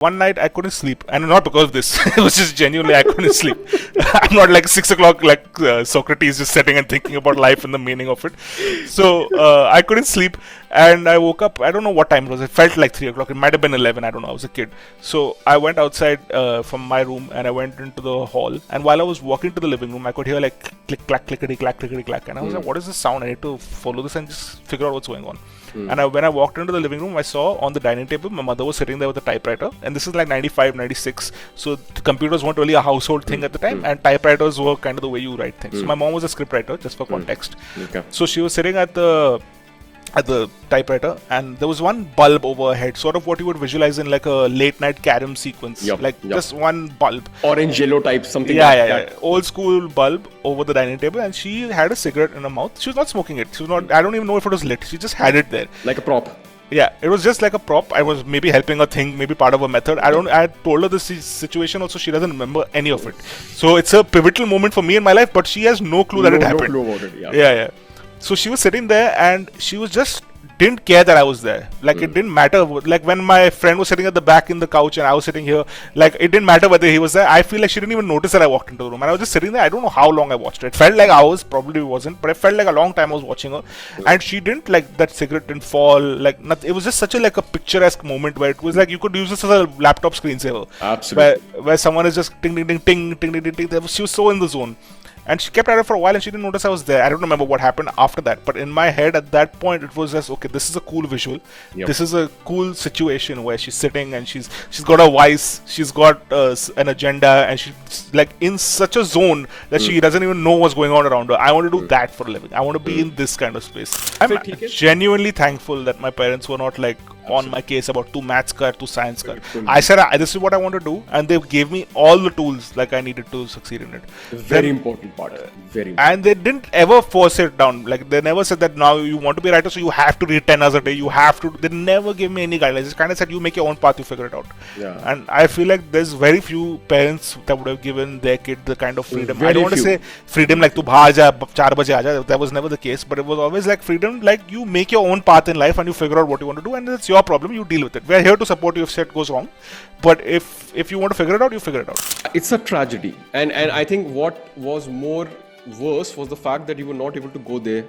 One night I couldn't sleep, and not because of this. It was just genuinely I couldn't sleep. I'm not like 6 o'clock like Socrates just sitting and thinking about life and the meaning of it. So I couldn't sleep, and I woke up. I don't know what time it was. It felt like 3 o'clock. It might have been 11. I don't know. I was a kid. So I went outside from my room and I went into the hall. And while I was walking to the living room, I could hear like click clack clickety clack clickety clack, and I was like, "What is this sound? I need to follow this and just figure out what's going on." And when I walked into the living room, I saw on the dining table, my mother was sitting there with a typewriter. And this is like 95, 96. So the computers weren't really a household thing at the time. And typewriters were kind of the way you write things. So my mom was a scriptwriter, just for context. Okay. So she was sitting at the typewriter, and there was one bulb over her head, sort of what you would visualize in like a late night carom sequence. Just one bulb. Orange, yellow type, something Yeah. Old school bulb over the dining table, and she had a cigarette in her mouth. She was not smoking it. She was not, I don't even know if it was lit. She just had it there. Like a prop. Yeah, it was just like a prop. I was maybe helping her think, maybe part of a method. I told her this situation also. She doesn't remember any of it. So it's a pivotal moment for me in my life, but she has no clue that it happened. No clue about it, Yeah. So she was sitting there and she was just didn't care that I was there. Like it didn't matter. Like when my friend was sitting at the back in the couch and I was sitting here, like it didn't matter whether he was there. I feel like she didn't even notice that I walked into the room, and I was just sitting there. I don't know how long I watched it. It felt like hours, probably wasn't, but it felt like a long time I was watching her. And she didn't, like, that cigarette didn't fall. Like nothing. It was just such a like a picturesque moment where it was like you could use this as a laptop screensaver. Absolutely. Where someone is just ting ting ting ting ting ting ting ting. She was so in the zone. And she kept at it for a while and she didn't notice I was there. I don't remember what happened after that. But in my head at that point, it was just, okay, this is a cool visual. Yep. This is a cool situation where she's sitting and she's got a voice. She's got an agenda. And she's like in such a zone that she doesn't even know what's going on around her. I want to do that for a living. I want to be in this kind of space. I'm genuinely thankful that my parents were not like on my case about tu maths kar, tu science kar. I said, this is what I want to do. And they gave me all the tools like I needed to succeed in it. Very important part. Very important. And they didn't ever force it down. Like they never said that now you want to be a writer, so you have to read 10 hours a day. You have to. They never gave me any guidelines. They kind of said you make your own path, you figure it out. Yeah. And I feel like there's very few parents that would have given their kid the kind of freedom. Very I don't want to few. say freedom like tu baahar ja, 4 baje aaja. That was never the case. But it was always like freedom, like you make your own path in life and you figure out what you want to do, and it's your problem. You deal with it. We're here to support you if shit goes wrong. But if you want to figure it out, you figure it out. It's a tragedy. And I think what was more worse was the fact that you were not able to go there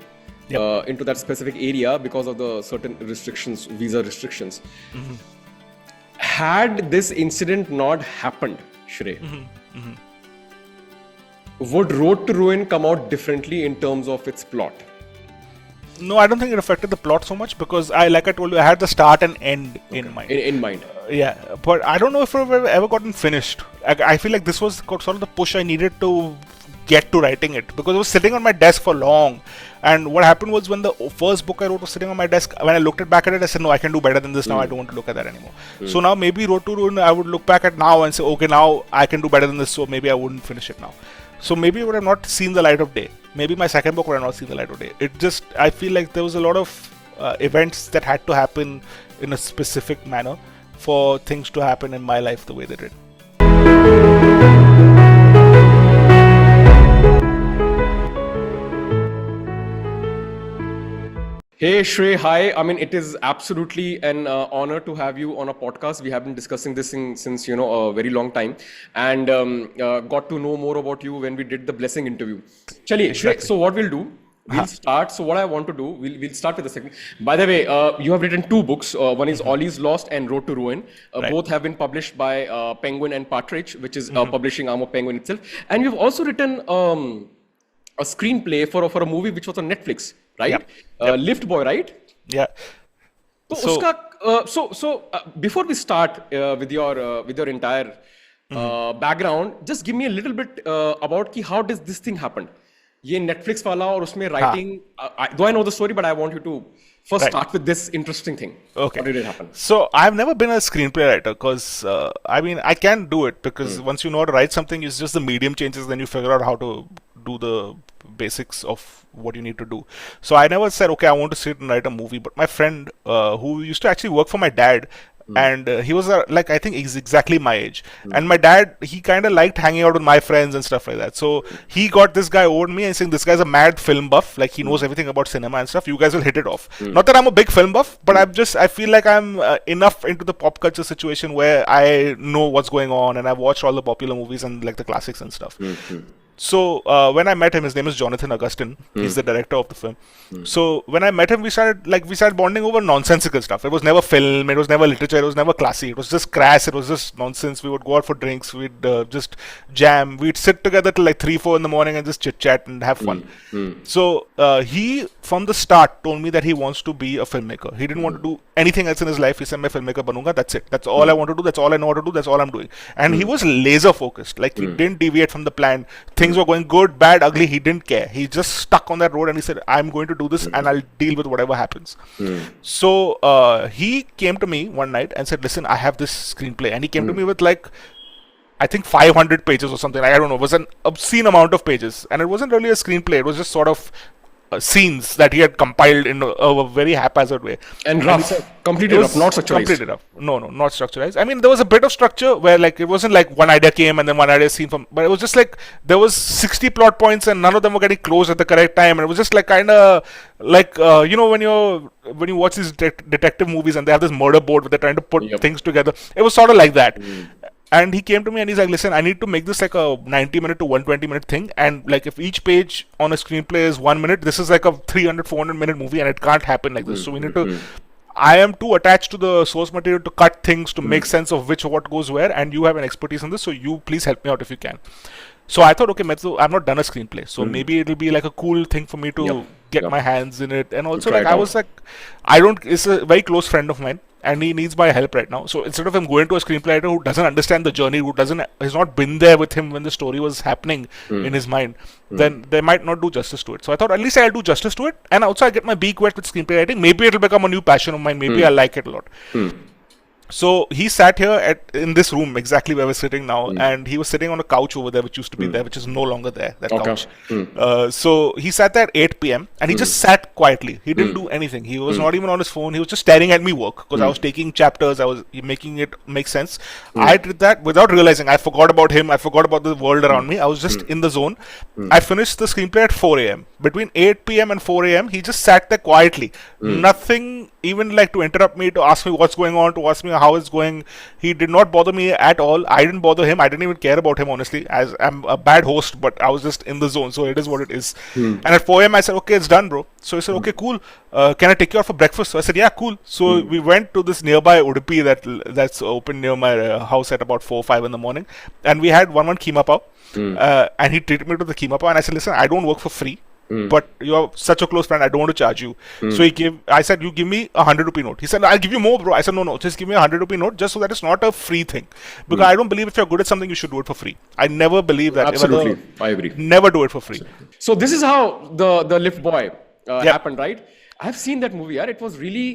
into that specific area because of the certain restrictions, visa restrictions. Had this incident not happened, Shrey, would Road to Ruin come out differently in terms of its plot? No, I don't think it affected the plot so much because I told you, I had the start and end in mind. In mind. Yeah, but I don't know if I've ever gotten finished. I feel like this was sort of the push I needed to get to writing it because it was sitting on my desk for long. And what happened was when the first book I wrote was sitting on my desk, when I looked back at it, I said, no, I can do better than this now. I don't want to look at that anymore. So now maybe Road to Ruin, I would look back at now and say, okay, now I can do better than this, so maybe I wouldn't finish it now. So maybe it would have not seen the light of day. Maybe my second book would have not seen the light of day. It just, I feel like there was a lot of events that had to happen in a specific manner for things to happen in my life the way they did. Hey Shrey, hi. I mean, it is absolutely an honor to have you on a podcast. We have been discussing this since a very long time, and got to know more about you when we did the blessing interview. Chaliye, Shrey, so what we'll do? We'll start. So what I want to do, we'll start with the segment. By the way, you have written 2 books. One is Ollie's Lost and Road to Ruin. Both have been published by Penguin and Partridge, which is publishing arm of Penguin itself. And you've also written a screenplay for a movie which was on Netflix, right? Lift Boy, right? Yeah. So before we start with your entire background, just give me a little bit about how does this thing happen? ये Netflix वाला और उसमें writing. Though I know the story, but I want you to first start with this interesting thing. Okay. How did it happen? So I've never been a screenplay writer because I can do it because once you know how to write something, it's just the medium changes, then you figure out how to do the basics of what you need to do. So I never said, okay, I want to sit and write a movie. But my friend, who used to actually work for my dad, and he was like, I think he's exactly my age. And my dad, he kind of liked hanging out with my friends and stuff like that. So he got this guy over to me and saying, this guy's a mad film buff. Like, he knows everything about cinema and stuff. You guys will hit it off. Not that I'm a big film buff, but I feel like I'm enough into the pop culture situation where I know what's going on, and I've watched all the popular movies and like the classics and stuff. So when I met him, his name is Jonathan Augustin. He's the director of the film. So when I met him, we started bonding over nonsensical stuff. It was never film, it was never literature, it was never classy. It was just crass, it was just nonsense. We would go out for drinks, we'd just jam, we'd sit together till like 3-4 in the morning and just chit chat and have fun. So he from the start told me that he wants to be a filmmaker. He didn't want to do anything else in his life. He said, "मैं filmmaker बनूंगा, that's it. That's all I want to do. That's all I know how to do. That's all I'm doing." And he was laser focused. Like, he didn't deviate from the plan. Things were going good, bad, ugly. He didn't care. He just stuck on that road and he said, "I'm going to do this and I'll deal with whatever happens." So he came to me one night and said, "Listen, I have this screenplay." And he came to me with like, I think 500 pages or something. I don't know. It was an obscene amount of pages. And it wasn't really a screenplay. It was just sort of scenes that he had compiled in a very haphazard way. And rough. Completely rough, not structured. Completely rough. No, not structured. I mean, there was a bit of structure where, like, it wasn't like one idea came and then one idea seen from, but it was just like there was 60 plot points and none of them were getting closed at the correct time. And it was just like kind of like, you know, when you watch these detective movies and they have this murder board where they're trying to put things together. It was sort of like that. And he came to me and he's like, "Listen, I need to make this like a 90-minute to 120-minute thing. And like, if each page on a screenplay is 1 minute, this is like a 300-400-minute movie and it can't happen like this. So we need to, I am too attached to the source material to cut things, to make sense of what goes where. And you have an expertise in this. So you please help me out if you can." So I thought, okay, I've not done a screenplay. So maybe it'll be like a cool thing for me to get my hands in it. And also, like, I was like, it's a very close friend of mine. And he needs my help right now. So instead of him going to a screenplay writer who doesn't understand the journey, has not been there with him when the story was happening in his mind, then they might not do justice to it. So I thought, at least I'll do justice to it. And also I get my beak wet with screenplay writing. Maybe it'll become a new passion of mine. Maybe I'll like it a lot. So he sat here in this room exactly where we're sitting now, and he was sitting on a couch over there, which used to be there, which is no longer there, that couch. So he sat there at 8 p.m. and he just sat quietly. He didn't do anything. He was not even on his phone. He was just staring at me work because I was taking chapters. I was making it make sense. I did that without realizing. I forgot about him. I forgot about the world around me. I was just in the zone. I finished the screenplay at 4 a.m. Between 8 p.m. and 4 a.m., he just sat there quietly. Nothing even like to interrupt me, to ask me what's going on, to ask me how it's going. He did not bother me at all. I didn't bother him. I didn't even care about him, honestly, as I'm a bad host, but I was just in the zone, so it is what it is. And at 4 a.m. I said, "Okay, it's done, bro." So he said, "Okay, cool. Can I take you out for breakfast?" So I said, "Yeah, cool." So we went to this nearby Udupi that's open near my house at about 4-5 in the morning, and we had one keema pav. And he treated me to the keema pav, and I said, "Listen, I don't work for free. But you're such a close friend, I don't want to charge you." So I said, "You give me a 100 rupee note." He said, "I'll give you more, bro." I said, No, just give me a 100 rupee note, just so that it's not a free thing. Because I don't believe if you're good at something, you should do it for free. I never believe that. Absolutely. I agree. Never do it for free. So this is how the Lift Boy happened, right? I've seen that movie, yaar. It was really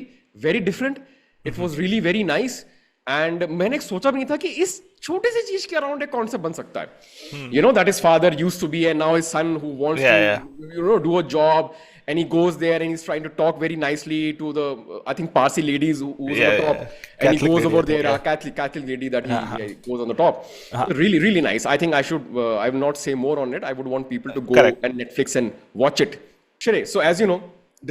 very different. It was really very nice. And मैंने सोचा भी नहीं था कि इस छोटे से चीज के अराउंड एक कॉन्सेप्ट बन सकता है. You know, that his father used to be, and now his son who wants to do a job, and he goes there and he's trying to talk very nicely to the I think Parsi ladies who's on the top, and Catholic he goes over there, Catholic lady that he goes on the top. Really, really nice. I think I will not say more on it. I would want people to go and Netflix and watch it. Shrey, so as you know,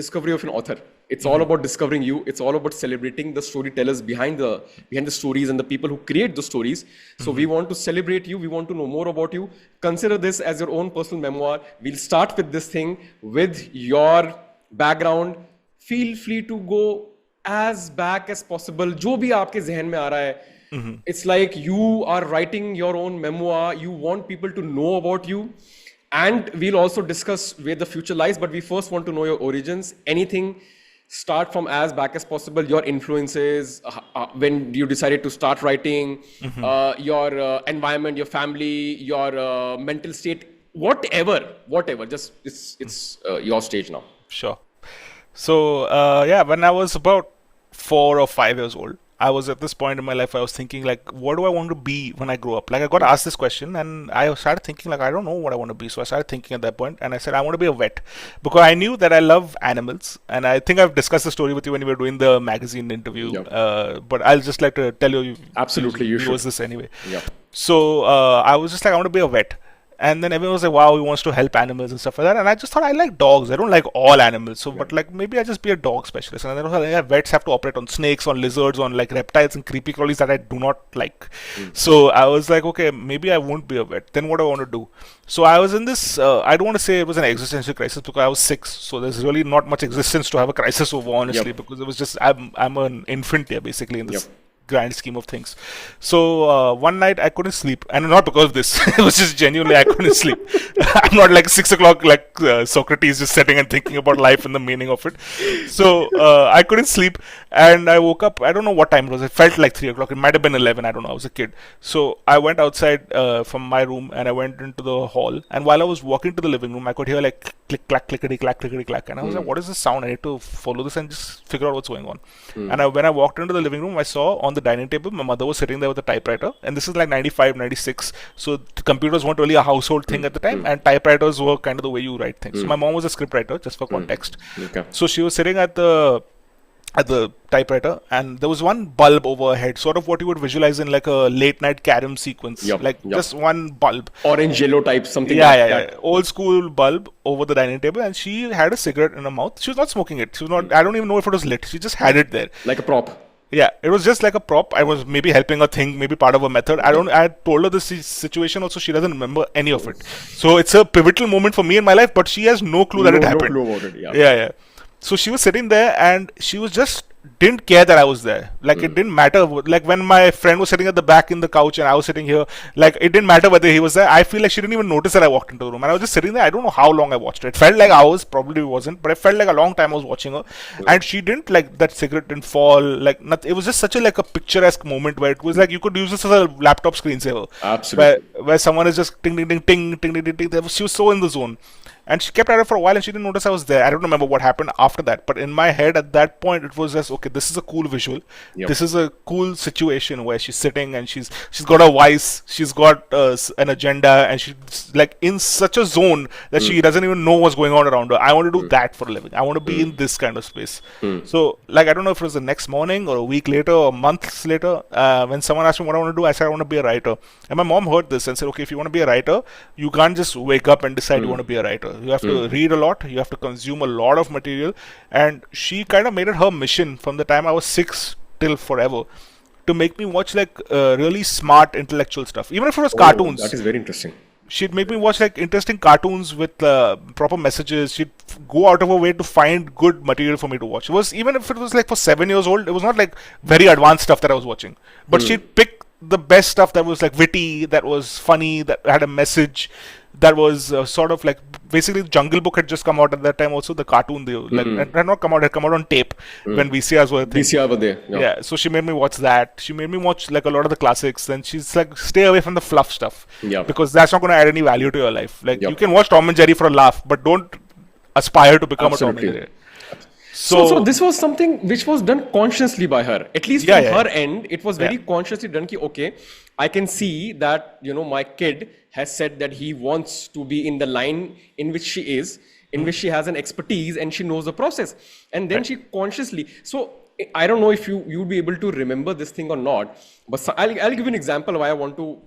discovery of an author. It's all about discovering you. It's all about celebrating the storytellers behind the stories and the people who create the stories. So we want to celebrate you. We want to know more about you. Consider this as your own personal memoir. We'll start with this thing with your background. Feel free to go as back as possible. जो भी आपके ज़हन में आ रहा है. It's like you are writing your own memoir. You want people to know about you. And we'll also discuss where the future lies. But we first want to know your origins. Anything. Start from as back as possible, your influences, when you decided to start writing, your environment, your family, your mental state, whatever. Just it's your stage now. Sure. So when I was about 4 or 5 years old, I was at this point in my life, I was thinking like, what do I want to be when I grow up? Like I got asked this question, and I started thinking like, I don't know what I want to be. So I started thinking at that point, and I said I want to be a vet because I knew that I love animals, and I think I've discussed the story with you when we were doing the magazine interview. Yep. But I'll just like to tell you, Absolutely, you was should. this anyway. Yeah. So I was just like, I want to be a vet. And then everyone was like, wow, he wants to help animals and stuff like that. And I just thought I like dogs. I don't like all animals. So, but like maybe I just be a dog specialist. And then I was like, yeah, vets have to operate on snakes, on lizards, on like reptiles and creepy crawlies that I do not like. So I was like, okay, maybe I won't be a vet. Then what do I want to do? So I was in this, I don't want to say it was an existential crisis because I was 6. So there's really not much existence to have a crisis over, honestly, Yep. because it was just, I'm an infant here basically in this Yep. grand scheme of things. So one night I couldn't sleep, and not because of this. It was just genuinely I couldn't sleep. I'm not like 6 o'clock like Socrates just sitting and thinking about life and the meaning of it. So I couldn't sleep, and I woke up. I don't know what time it was. It felt like 3 o'clock. It might have been 11. I don't know. I was a kid. So I went outside from my room and I went into the hall. And while I was walking to the living room, I could hear like click clack clickety clack clickety clack, and I was like, "What is this sound? I need to follow this and just figure out what's going on." And when I walked into the living room, I saw on the dining table my mother was sitting there with a typewriter, and this is like 95, 96. So the computers weren't really a household thing at the time, and typewriters were kind of the way you write things. So my mom was a scriptwriter, just for context. Okay. So she was sitting at the typewriter, and there was one bulb over her head, sort of what you would visualize in like a late night carom sequence, Yup, like yup. just one bulb. Orange, yellow type, something Yeah, like yeah, that. yeah. Old school bulb over the dining table, and she had a cigarette in her mouth. She was not smoking it. She was not. I don't even know if it was lit. She just had it there. Like a prop. Yeah, it was just like a prop. I was maybe helping her think, maybe part of a method. I don't. I told her this situation also. She doesn't remember any of it. So it's a pivotal moment for me in my life, but she has no clue that it No happened. clue about it. Yeah. Yeah, yeah. So she was sitting there, and she was just didn't care that I was there. Like it didn't matter. Like when my friend was sitting at the back in the couch and I was sitting here, like it didn't matter whether he was there. I feel like she didn't even notice that I walked into the room, and I was just sitting there. I don't know how long I watched it. It felt like hours, probably wasn't, but it felt like a long time I was watching her. And she didn't like that cigarette didn't fall. Like it was just such a like a picturesque moment where it was like you could use this as a laptop screensaver. Absolutely. Where someone is just ting ding ding ting ting ding ding ting. She was so in the zone. And she kept at it for a while, and she didn't notice I was there. I don't remember what happened after that, but in my head at that point, it was just okay. This is a cool visual. Yep. This is a cool situation where she's sitting and she's got a voice, she's got an agenda, and she's like in such a zone that she doesn't even know what's going on around her. I want to do that for a living. I want to be in this kind of space. So, like, I don't know if it was the next morning or a week later or months later, when someone asked me what I want to do, I said I want to be a writer. And my mom heard this and said, okay, if you want to be a writer, you can't just wake up and decide you want to be a writer. You have to read a lot, you have to consume a lot of material, and she kind of made it her mission from the time I was 6 till forever to make me watch like really smart intellectual stuff, even if it was cartoons. That is very interesting. She'd make me watch like interesting cartoons with proper messages. She'd go out of her way to find good material for me to watch. It was, even if it was like for 7 years old, it was not like very advanced stuff that I was watching, but she'd pick the best stuff that was like witty, that was funny, that had a message, that was sort of like basically Jungle Book had just come out at that time. Also, the cartoon it had not come out; it had come out on tape when VCRs were a thing. VCR were there. Yeah, so she made me watch that. She made me watch like a lot of the classics. Then she's like, stay away from the fluff stuff, Yeah. because that's not going to add any value to your life. Like Yep. you can watch Tom and Jerry for a laugh, but don't aspire to become a Tom and Absolutely. Jerry. So this was something which was done consciously by her. At least Yeah, from yeah. her end, it was very consciously done. Ki, okay, I can see that my kid has said that he wants to be in the line in which she is, in which she has an expertise and she knows the process. And then she consciously. So I don't know if you'd be able to remember this thing or not, but I'll give you an example why I want to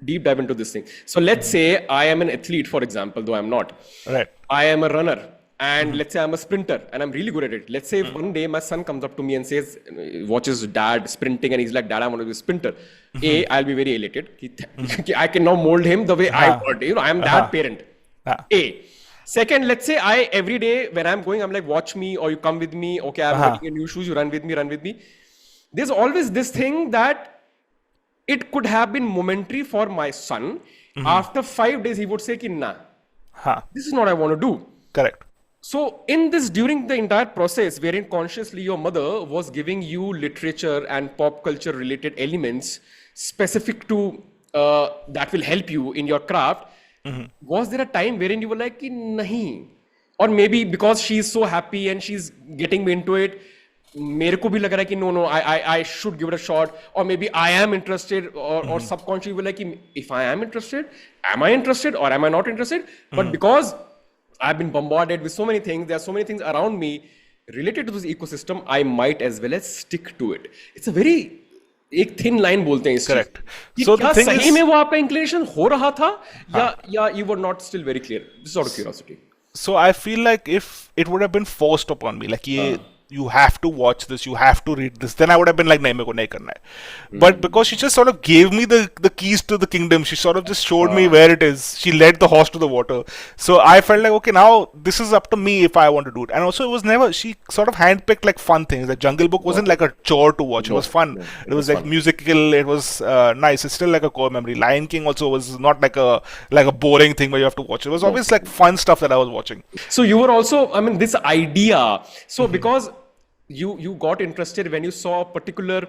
deep dive into this thing. So let's say I am an athlete, for example, though I'm not. Right. I am a runner. And let's say I'm a sprinter and I'm really good at it. Let's say if one day my son comes up to me and says, watches dad sprinting and he's like, Dad, I want to be a sprinter. A, I'll be very elated. I can now mold him the way I want. I'm that parent. A. Second, let's say every day when I'm going, I'm like, watch me or you come with me. Okay, I'm getting new shoes. You run with me. There's always this thing that it could have been momentary for my son. After 5 days, he would say, nah, this is not what I want to do. Correct. So during the entire process, wherein consciously your mother was giving you literature and pop culture related elements specific to that will help you in your craft, was there a time wherein you were like, nahi? Or maybe because she's so happy and she's getting me into it, मेरे को भी लग रहा है कि no, I should give it a shot, or maybe I am interested, or subconsciously will like कि if I am interested, am I interested or am I not interested? But because I've been bombarded with so many things, there are so many things around me related to this ecosystem, I might as well as stick to it. It's a very एक thin line बोलते हैं इस चीज Correct. कि So क्या the thing सही is- में वो आपका इंक्लिनेशन हो रहा था या you were not still very clear. This is out of curiosity. So I feel like if it would have been forced upon me, like you have to watch this, you have to read this, then I would have been like, nahi, meko nahi karna hai. But because she just sort of gave me the keys to the kingdom, she sort of just showed me where it is. She led the horse to the water. So I felt like, okay, now this is up to me if I want to do it. And also it was never, she sort of handpicked like fun things. Like Jungle Book wasn't like a chore to watch. It was fun. It was like musical. It was nice. It's still like a core memory. Lion King also was not like a boring thing where you have to watch. It was always like fun stuff that I was watching. So you were also, I mean, this idea. So because you got interested when you saw a particular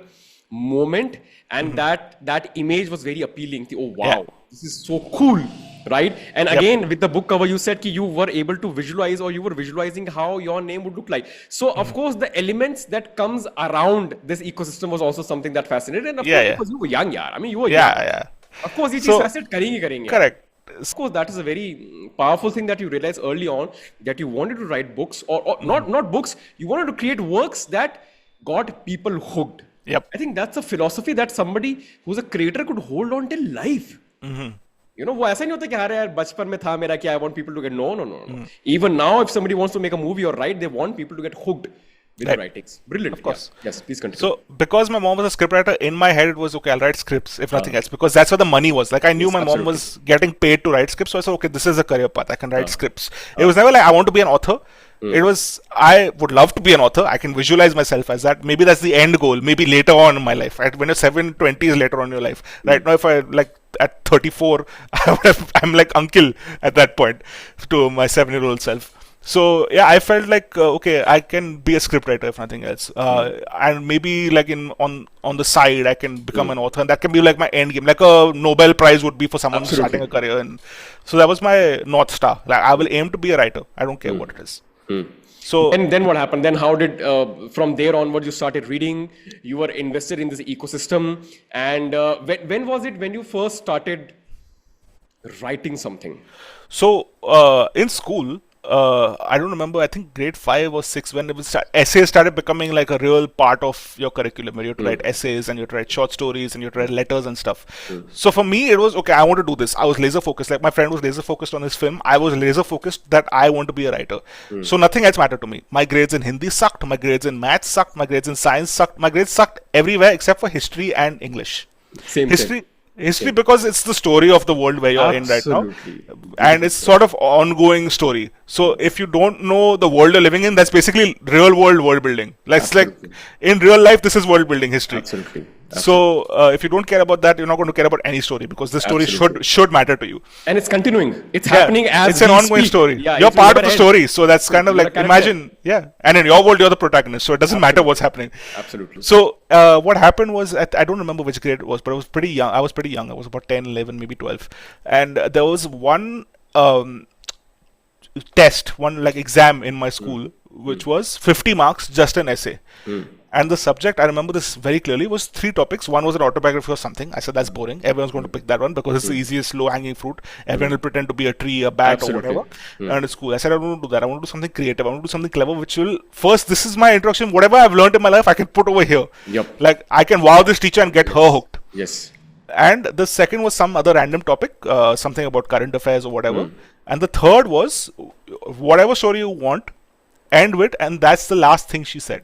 moment, and that image was very appealing. Oh wow, this is so cool, right? And again, with the book cover, you said that you were able to visualize, or you were visualizing how your name would look like. So of course, the elements that comes around this ecosystem was also something that fascinated. And of course, because you were young, I mean, you were young. Of course, ये चीज fascinate करेंगे. Correct. Of course, that is a very powerful thing that you realize early on, that you wanted to write books, or not books, you wanted to create works that got people hooked. Yep. I think that's a philosophy that somebody who's a creator could hold on till life. You know, वो ऐसा नहीं होता कि अरे यार बचपन में था मेरा कि I want people to get no. Even now, if somebody wants to make a movie or write, they want people to get hooked with the writings. Brilliant. Of course. Yeah. Yes, please continue. So, because my mom was a scriptwriter, in my head it was, okay, I'll write scripts, if nothing else, because that's where the money was. Like, I knew my mom was getting paid to write scripts, so I said, okay, this is a career path. I can write scripts. It was never like, I want to be an author. It was, I would love to be an author. I can visualize myself as that. Maybe that's the end goal. Maybe later on in my life. Right? When you're 20 is later on in your life. Right now, if I, like, at 34, I'm like uncle at that point to my 7-year-old self. So yeah, I felt like okay, I can be a scriptwriter if nothing else, and maybe like on the side I can become an author, and that can be like my end game, like a Nobel Prize would be for someone starting a career. And so that was my North Star. Like I will aim to be a writer. I don't care what it is. So and then what happened? Then how did from there onwards you started reading? You were invested in this ecosystem, and when was it when you first started writing something? So in school. I don't remember, I think grade 5 or 6 when it was essays started becoming like a real part of your curriculum, where you have to write essays and you have to write short stories and you have to write letters and stuff. So for me it was, okay, I want to do this. I was laser focused, like my friend was laser focused on his film. I was laser focused that I want to be a writer. So nothing else mattered to me. My grades in Hindi sucked, my grades in maths sucked, my grades in science sucked, my grades sucked everywhere except for history and English. History because it's the story of the world where you're in right now, and it's sort of ongoing story. So if you don't know the world you're living in, that's basically real world building. Like in real life, this is world building history. Absolutely. So if you don't care about that, you're not going to care about any story, because the story should matter to you. And it's continuing. It's happening as it's an ongoing story. Yeah, you're part of the story, so that's kind of like, imagine, and in your world you're the protagonist, so it doesn't matter what's happening. Absolutely. So what happened was, I don't remember which grade it was, but I was pretty young. I was about 10, 11, maybe 12, and there was one test, one like exam in my school, which was 50 marks, just an essay. And the subject, I remember this very clearly, was 3 topics. One was an autobiography or something. I said, that's boring. Everyone's going to pick that one because it's the easiest low-hanging fruit. Everyone will pretend to be a tree, a bat, or whatever. And it's cool. I said, I don't want to do that. I want to do something creative. I want to do something clever, which will, first, this is my introduction. Whatever I've learned in my life, I can put over here. Like, I can wow this teacher and get her hooked. And the second was some other random topic, something about current affairs or whatever. And the third was, whatever story you want, end with, and that's the last thing she said.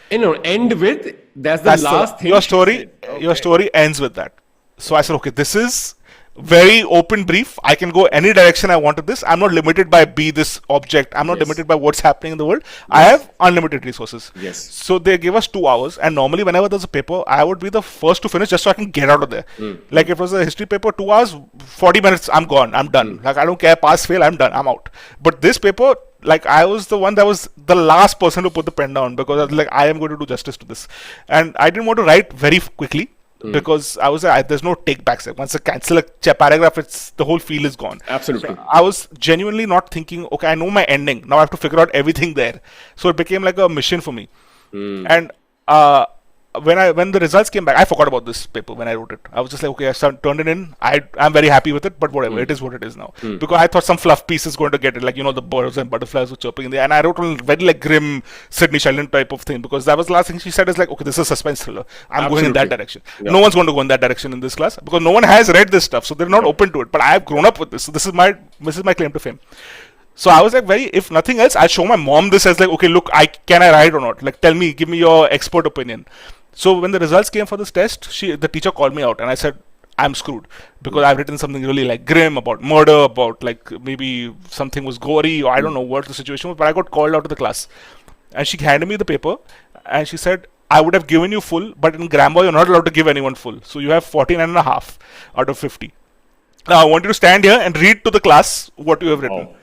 End with, that's the last thing. Your story ends with that. So I said, okay, this is very open brief. I can go any direction I want with this. I'm not limited by this object. I'm not limited by what's happening in the world. I have unlimited resources. So they give us 2 hours, and normally whenever there's a paper, I would be the first to finish just so I can get out of there. Like if it was a history paper, 2 hours, 40 minutes, I'm gone, I'm done. Like I don't care, pass, fail, I'm done, I'm out. But this paper, like I was the one that was the last person to put the pen down, because I was like, I am going to do justice to this. And I didn't want to write very quickly, because I was there's no take back. Once I cancel a paragraph, the whole feel is gone. Absolutely. So I was genuinely not thinking, okay, I know my ending. Now I have to figure out everything there. So it became like a mission for me. And when the results came back, I forgot about this paper when I wrote it. I was just like, okay, turned it in. I'm very happy with it, but whatever, it is what it is now. Because I thought some fluff piece is going to get it, like, the birds and butterflies were chirping in there. And I wrote a very like grim Sydney Sheldon type of thing, because that was the last thing she said is like, okay, this is a suspense thriller. I'm going in that direction. Yeah. No one's going to go in that direction in this class because no one has read this stuff, so they're not open to it. But I've grown up with this, so this is my claim to fame. So I was like, if nothing else, I'll show my mom this as like, okay, look, can I write or not? Like, tell me, give me your expert opinion. So when the results came for this test, the teacher called me out and I said, I'm screwed because I've written something really like grim about murder, about like maybe something was gory, or I don't know what the situation was, but I got called out of the class. And she handed me the paper and she said, I would have given you full, but in grammar, you're not allowed to give anyone full. So you have 14.5 out of 50. Now I want you to stand here and read to the class what you have written. Oh.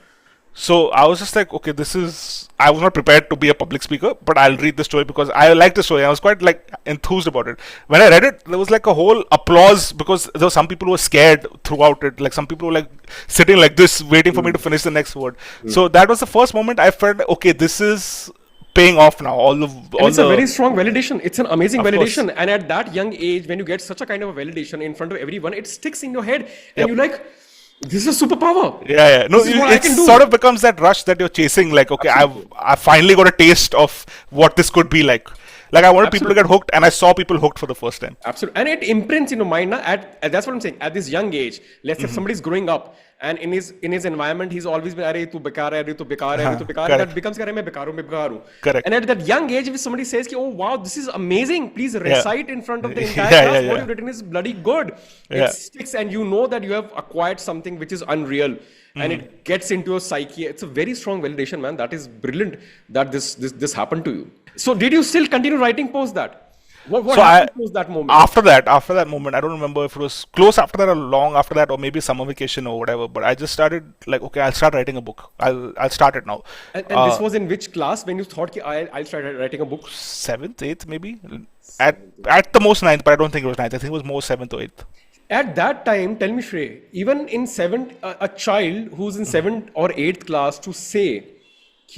So I was just like, okay, I was not prepared to be a public speaker, but I'll read the story because I liked the story. I was quite like enthused about it. When I read it, there was like a whole applause because there were some people who were scared throughout it. Like some people were like sitting like this, waiting for me to finish the next word. So that was the first moment I felt, okay, this is paying off now. It's a very strong validation. It's an amazing validation. And at that young age, when you get such a kind of a validation in front of everyone, it sticks in your head. And you're like, this is a superpower. Yeah. No, it sort of becomes that rush that you're chasing. Like, okay, I finally got a taste of what this could be like. Like, I wanted people to get hooked, and I saw people hooked for the first time. Absolutely. And it imprints in your mind. That's what I'm saying. At this young age, let's say somebody's growing up, and in his environment, he's always been, "Arey, tu bekar hai, tu bekar hai, tu bekar hai." That becomes, "Arey, main bekar hu." Correct. And at that young age, if somebody says, "Oh wow, this is amazing," please recite in front of the entire class. What you've written is bloody good. It sticks, and you know that you have acquired something which is unreal. And it gets into your psyche. It's a very strong validation, man. That is brilliant that this happened to you. So did you still continue writing post that? What happened post that moment? After that moment, I don't remember if it was close after that or long after that, or maybe summer vacation or whatever. But I just started like, okay, I'll start writing a book. I'll start it now. And this was in which class when you thought I'll start writing a book? 7th, 8th maybe. At the most 9th, but I don't think it was 9th. I think it was more 7th or 8th. At that time, tell me, Shrey, even in 7th, a child who's in 7th or 8th class to say,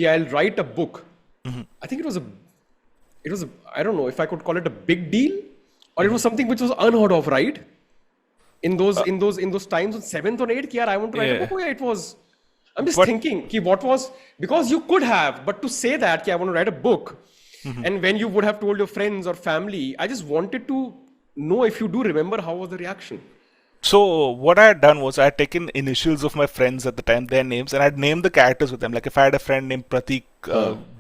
I'll write a book, I think it was I don't know if I could call it a big deal, or it was something which was unheard of, right? In those times, on 7th or 8th, I want to write a book. Oh, yeah, it was. I'm just thinking, because you could have, but to say that, I want to write a book, and when you would have told your friends or family, I just wanted to know if you do remember how was the reaction. So what I had done was I had taken initials of my friends at the time, their names, and I'd named the characters with them. Like if I had a friend named Pratik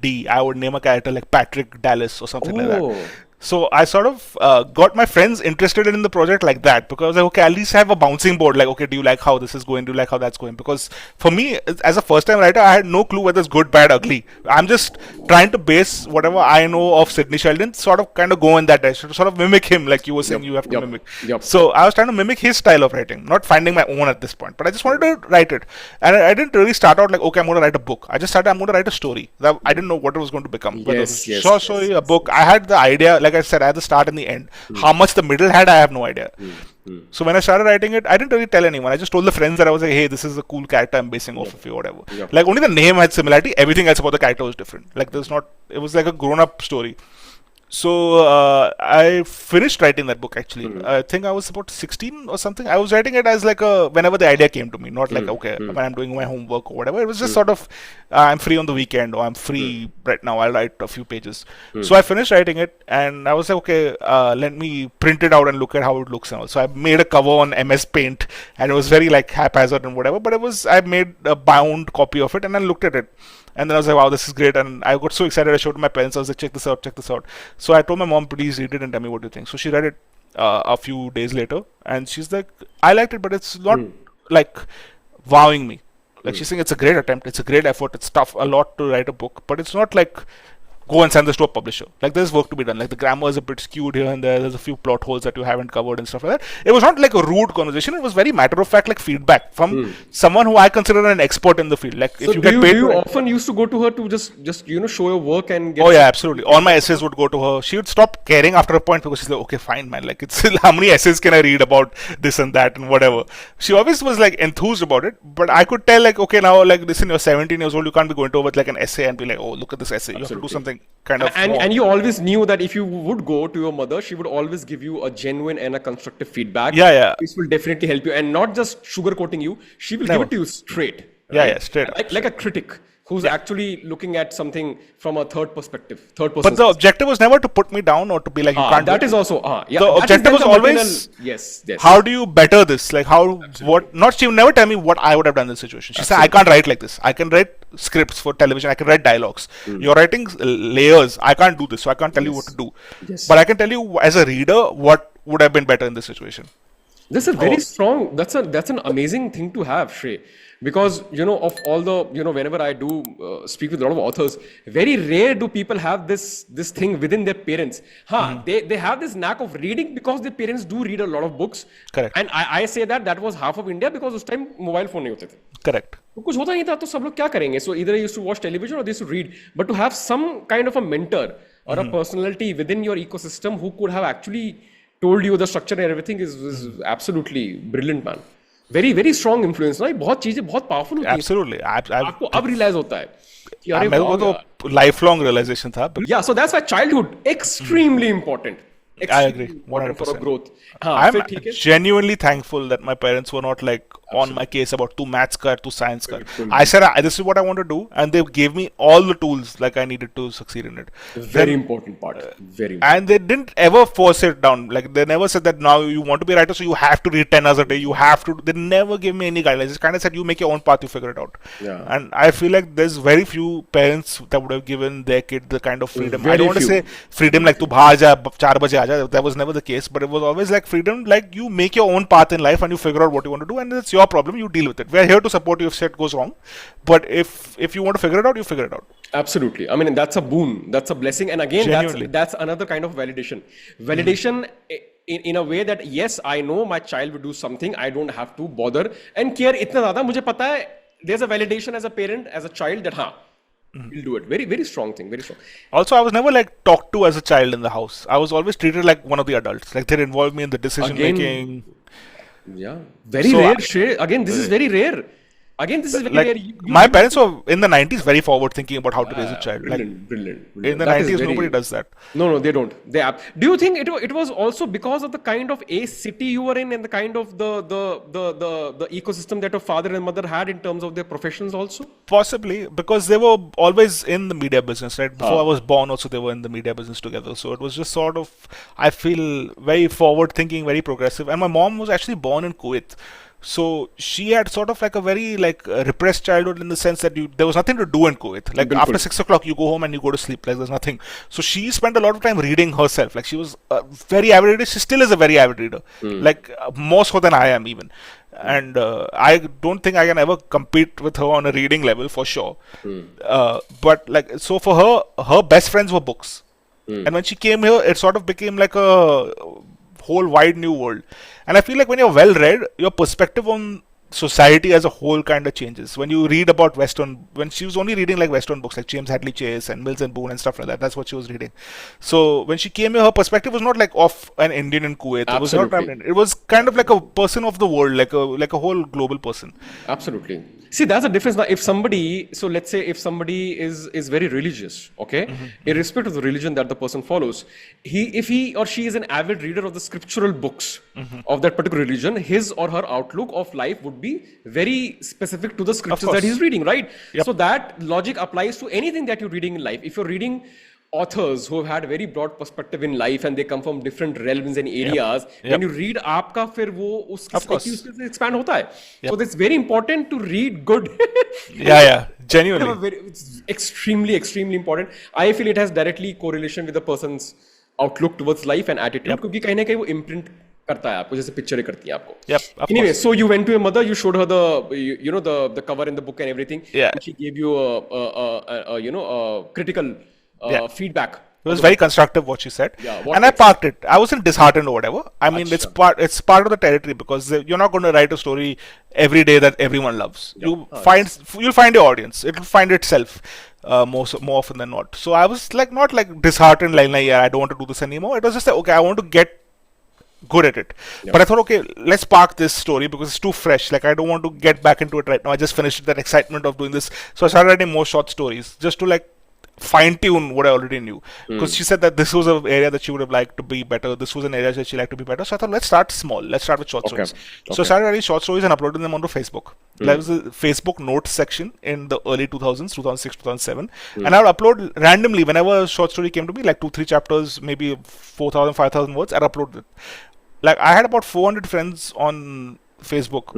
D, I would name a character like Patrick Dallas or something like that. So I sort of got my friends interested in the project like that, because I was like, okay, at least have a bouncing board. Like, okay, do you like how this is going? Do you like how that's going? Because for me, as a first-time writer, I had no clue whether it's good, bad, ugly. I'm just trying to base whatever I know of Sydney Sheldon, sort of kind of go in that direction, sort of mimic him, like you were saying you have to mimic. So I was trying to mimic his style of writing, not finding my own at this point. But I just wanted to write it. And I didn't really start out like, okay, I'm going to write a book. I just started, I'm going to write a story. I didn't know what it was going to become. Short story, a book. I had the idea, like I said, I had the start and the end. How much the middle had, I have no idea. So when I started writing it, I didn't really tell anyone. I just told the friends that I was like, hey, this is a cool character I'm basing off of you or whatever. Like only the name had similarity. Everything else about the character was different. Like it was like a grown-up story. So I finished writing that book actually. I think I was about 16 or something. I was writing it as like whenever the idea came to me, not like okay when I'm doing my homework or whatever. It was just sort of I'm free on the weekend or I'm free right now. I'll write a few pages. So I finished writing it and I was like, okay, let me print it out and look at how it looks and all. So I made a cover on MS Paint and it was very like haphazard and whatever. But I made a bound copy of it and I looked at it. And then I was like, wow, this is great. And I got so excited. I showed to my parents. I was like, check this out, check this out. So I told my mom, please read it and tell me what you think. So she read it a few days later. And she's like, I liked it, but it's not like wowing me. Like she's saying it's a great attempt. It's a great effort. It's tough a lot to write a book. But it's not like go and send this to a publisher. Like there's work to be done. Like the grammar is a bit skewed here and there. There's a few plot holes that you haven't covered and stuff like that. It was not like a rude conversation. It was very matter of fact, like feedback from someone who I consider an expert in the field. Like so if you get paid, do you often used to go to her to just show your work and get? Oh yeah, absolutely. All my essays would go to her. She would stop caring after a point because she's like, okay, fine, man. Like it's how many essays can I read about this and that and whatever. She always was like enthused about it, but I could tell like, okay, now like listen, you're 17 years old. You can't be going to her with like an essay and be like, oh, look at this essay. You have to do something something kind of and you always knew that if you would go to your mother, she would always give you a genuine and a constructive feedback. Yeah. This will definitely help you, and not just sugarcoating you. She will give it to you straight. Yeah, straight up. Like a critic who's actually looking at something from a third person. But the objective was never to put me down or to be like, you can't. That is also yeah. The objective was always yes. How do you better this? Like how what? Not she would never tell me what I would have done in this situation. She said I can't write like this. I can write scripts for television. I can write dialogues. You're writing layers. I can't do this, so I can't tell you what to do. Yes. But I can tell you as a reader what would have been better in this situation. This is very strong. That's an amazing thing to have, Shrey. Because, of all the, whenever I do speak with a lot of authors, very rare do people have this thing within their parents. They have this knack of reading because their parents do read a lot of books. Correct. And I say that was half of India because उस time mobile phone नहीं होते थे. Correct. तो कुछ होता नहीं था तो सब लोग क्या करेंगे? So either they used to watch television or they used to read. But to have some kind of a mentor or a personality within your ecosystem who could have actually told you the structure and everything is absolutely brilliant, man. Very very strong influence ना, बहुत चीजें बहुत powerful होती हैं. Absolutely. आपको अब realize होता है कि अरे मेरे को तो lifelong realization था. Yeah, so that's why childhood extremely important. I agree, 100%. For growth. I'm genuinely thankful that my parents were not like on my case about tu maths kar, tu science kar. I said this is what I want to do, and they gave me all the tools like I needed to succeed in it. Very important part. Very important. And they didn't ever force it down. Like they never said that now you want to be a writer, so you have to read 10 hours a day. You have to. They never gave me any guidelines. They kind of said you make your own path, you figure it out. Yeah. And I feel like there's very few parents that would have given their kid the kind of freedom. Very I don't want to say freedom like tu bahar ja, 4 baje aa ja. That was never the case, but it was always like freedom, like you make your own path in life and you figure out what you want to do, and it's your problem, you deal with it. We are here to support you if shit goes wrong, but if you want to figure it out, you figure it out. Absolutely. I mean, that's a boon, that's a blessing, and again, that's another kind of validation. Validation in a way that yes, I know my child will do something, I don't have to bother and care itna zyada. Mujhe pata hai, there's a validation as a parent, as a child that we'll do it. Very, very strong thing. Very strong. Also, I was never like talked to as a child in the house. I was always treated like one of the adults. Like they involved me in the decision making. Yeah. Very rare, Shrey. Again, this is very rare. Again, this is very like, rare. My parents were in the 90s very forward thinking about how to raise a child. Brilliant. In the 90s, nobody does that. No, they don't. Do you think it was also because of the kind of a city you were in and the kind of the ecosystem that your father and mother had in terms of their professions also? Possibly, because they were always in the media business, right? Before I was born also, they were in the media business together. So it was just sort of, I feel, very forward thinking, very progressive. And my mom was actually born in Kuwait. So she had sort of like a very repressed childhood in the sense that there was nothing to do in Kuwait. Like after 6 o'clock, you go home and you go to sleep. Like there's nothing. So she spent a lot of time reading herself. Like she was a very avid reader. She still is a very avid reader. Like more so than I am even. And I don't think I can ever compete with her on a reading level for sure. But like so for her best friends were books. And when she came here, it sort of became like a whole wide new world. And I feel like when you're well read, your perspective on society as a whole kind of changes. When you read about Western, when she was only reading like Western books like James Hadley Chase and Mills and Boone and stuff like that, that's what she was reading. So when she came here, her perspective was not like of an Indian in Kuwait. It was not. It was kind of like a person of the world, like a whole global person. Absolutely. See, that's a difference. Now, if somebody, so let's say if somebody is very religious, okay, irrespective of the religion that the person follows, if he or she is an avid reader of the scriptural books of that particular religion, his or her outlook of life would be very specific to the scriptures that he's reading, right? Yep. So that logic applies to anything that you're reading in life. If you're reading authors who have had a very broad perspective in life and they come from different realms and areas, when you read आपका फिर वो उसकी expand होता है. So it's very important to read good. Genuinely. It's extremely important. I feel it has directly correlation with the person's outlook towards life and attitude, क्योंकि कहीं ना कहीं वो imprint करता है आपको, जैसे पिक्चरें करती हैं आपको. Anyway, so you went to your mother, you showed her the cover in the book and everything. And she gave you a critical feedback. It was very constructive what she said, and I parked it. I wasn't disheartened or whatever. I mean, it's part of the territory because you're not going to write a story every day that everyone loves. You'll find your audience. It'll find itself more often than not. So I was like not like disheartened, like yeah, I don't want to do this anymore. It was just like, okay, I want to get good at it. But I thought, okay, let's park this story because it's too fresh. Like I don't want to get back into it right now. I just finished that excitement of doing this, so I started writing more short stories just to like fine tune what I already knew. Because she said that this was an area that she would have liked to be better. This was an area that she liked to be better. So I thought, let's start small. Let's start with short stories. So I started writing short stories and uploading them onto Facebook. There was a Facebook notes section in the early 2000s, 2006, 2007. And I would upload randomly whenever a short story came to me, like 2-3 chapters, maybe 4,000, 5,000 words, I'd upload it. Like I had about 400 friends on Facebook.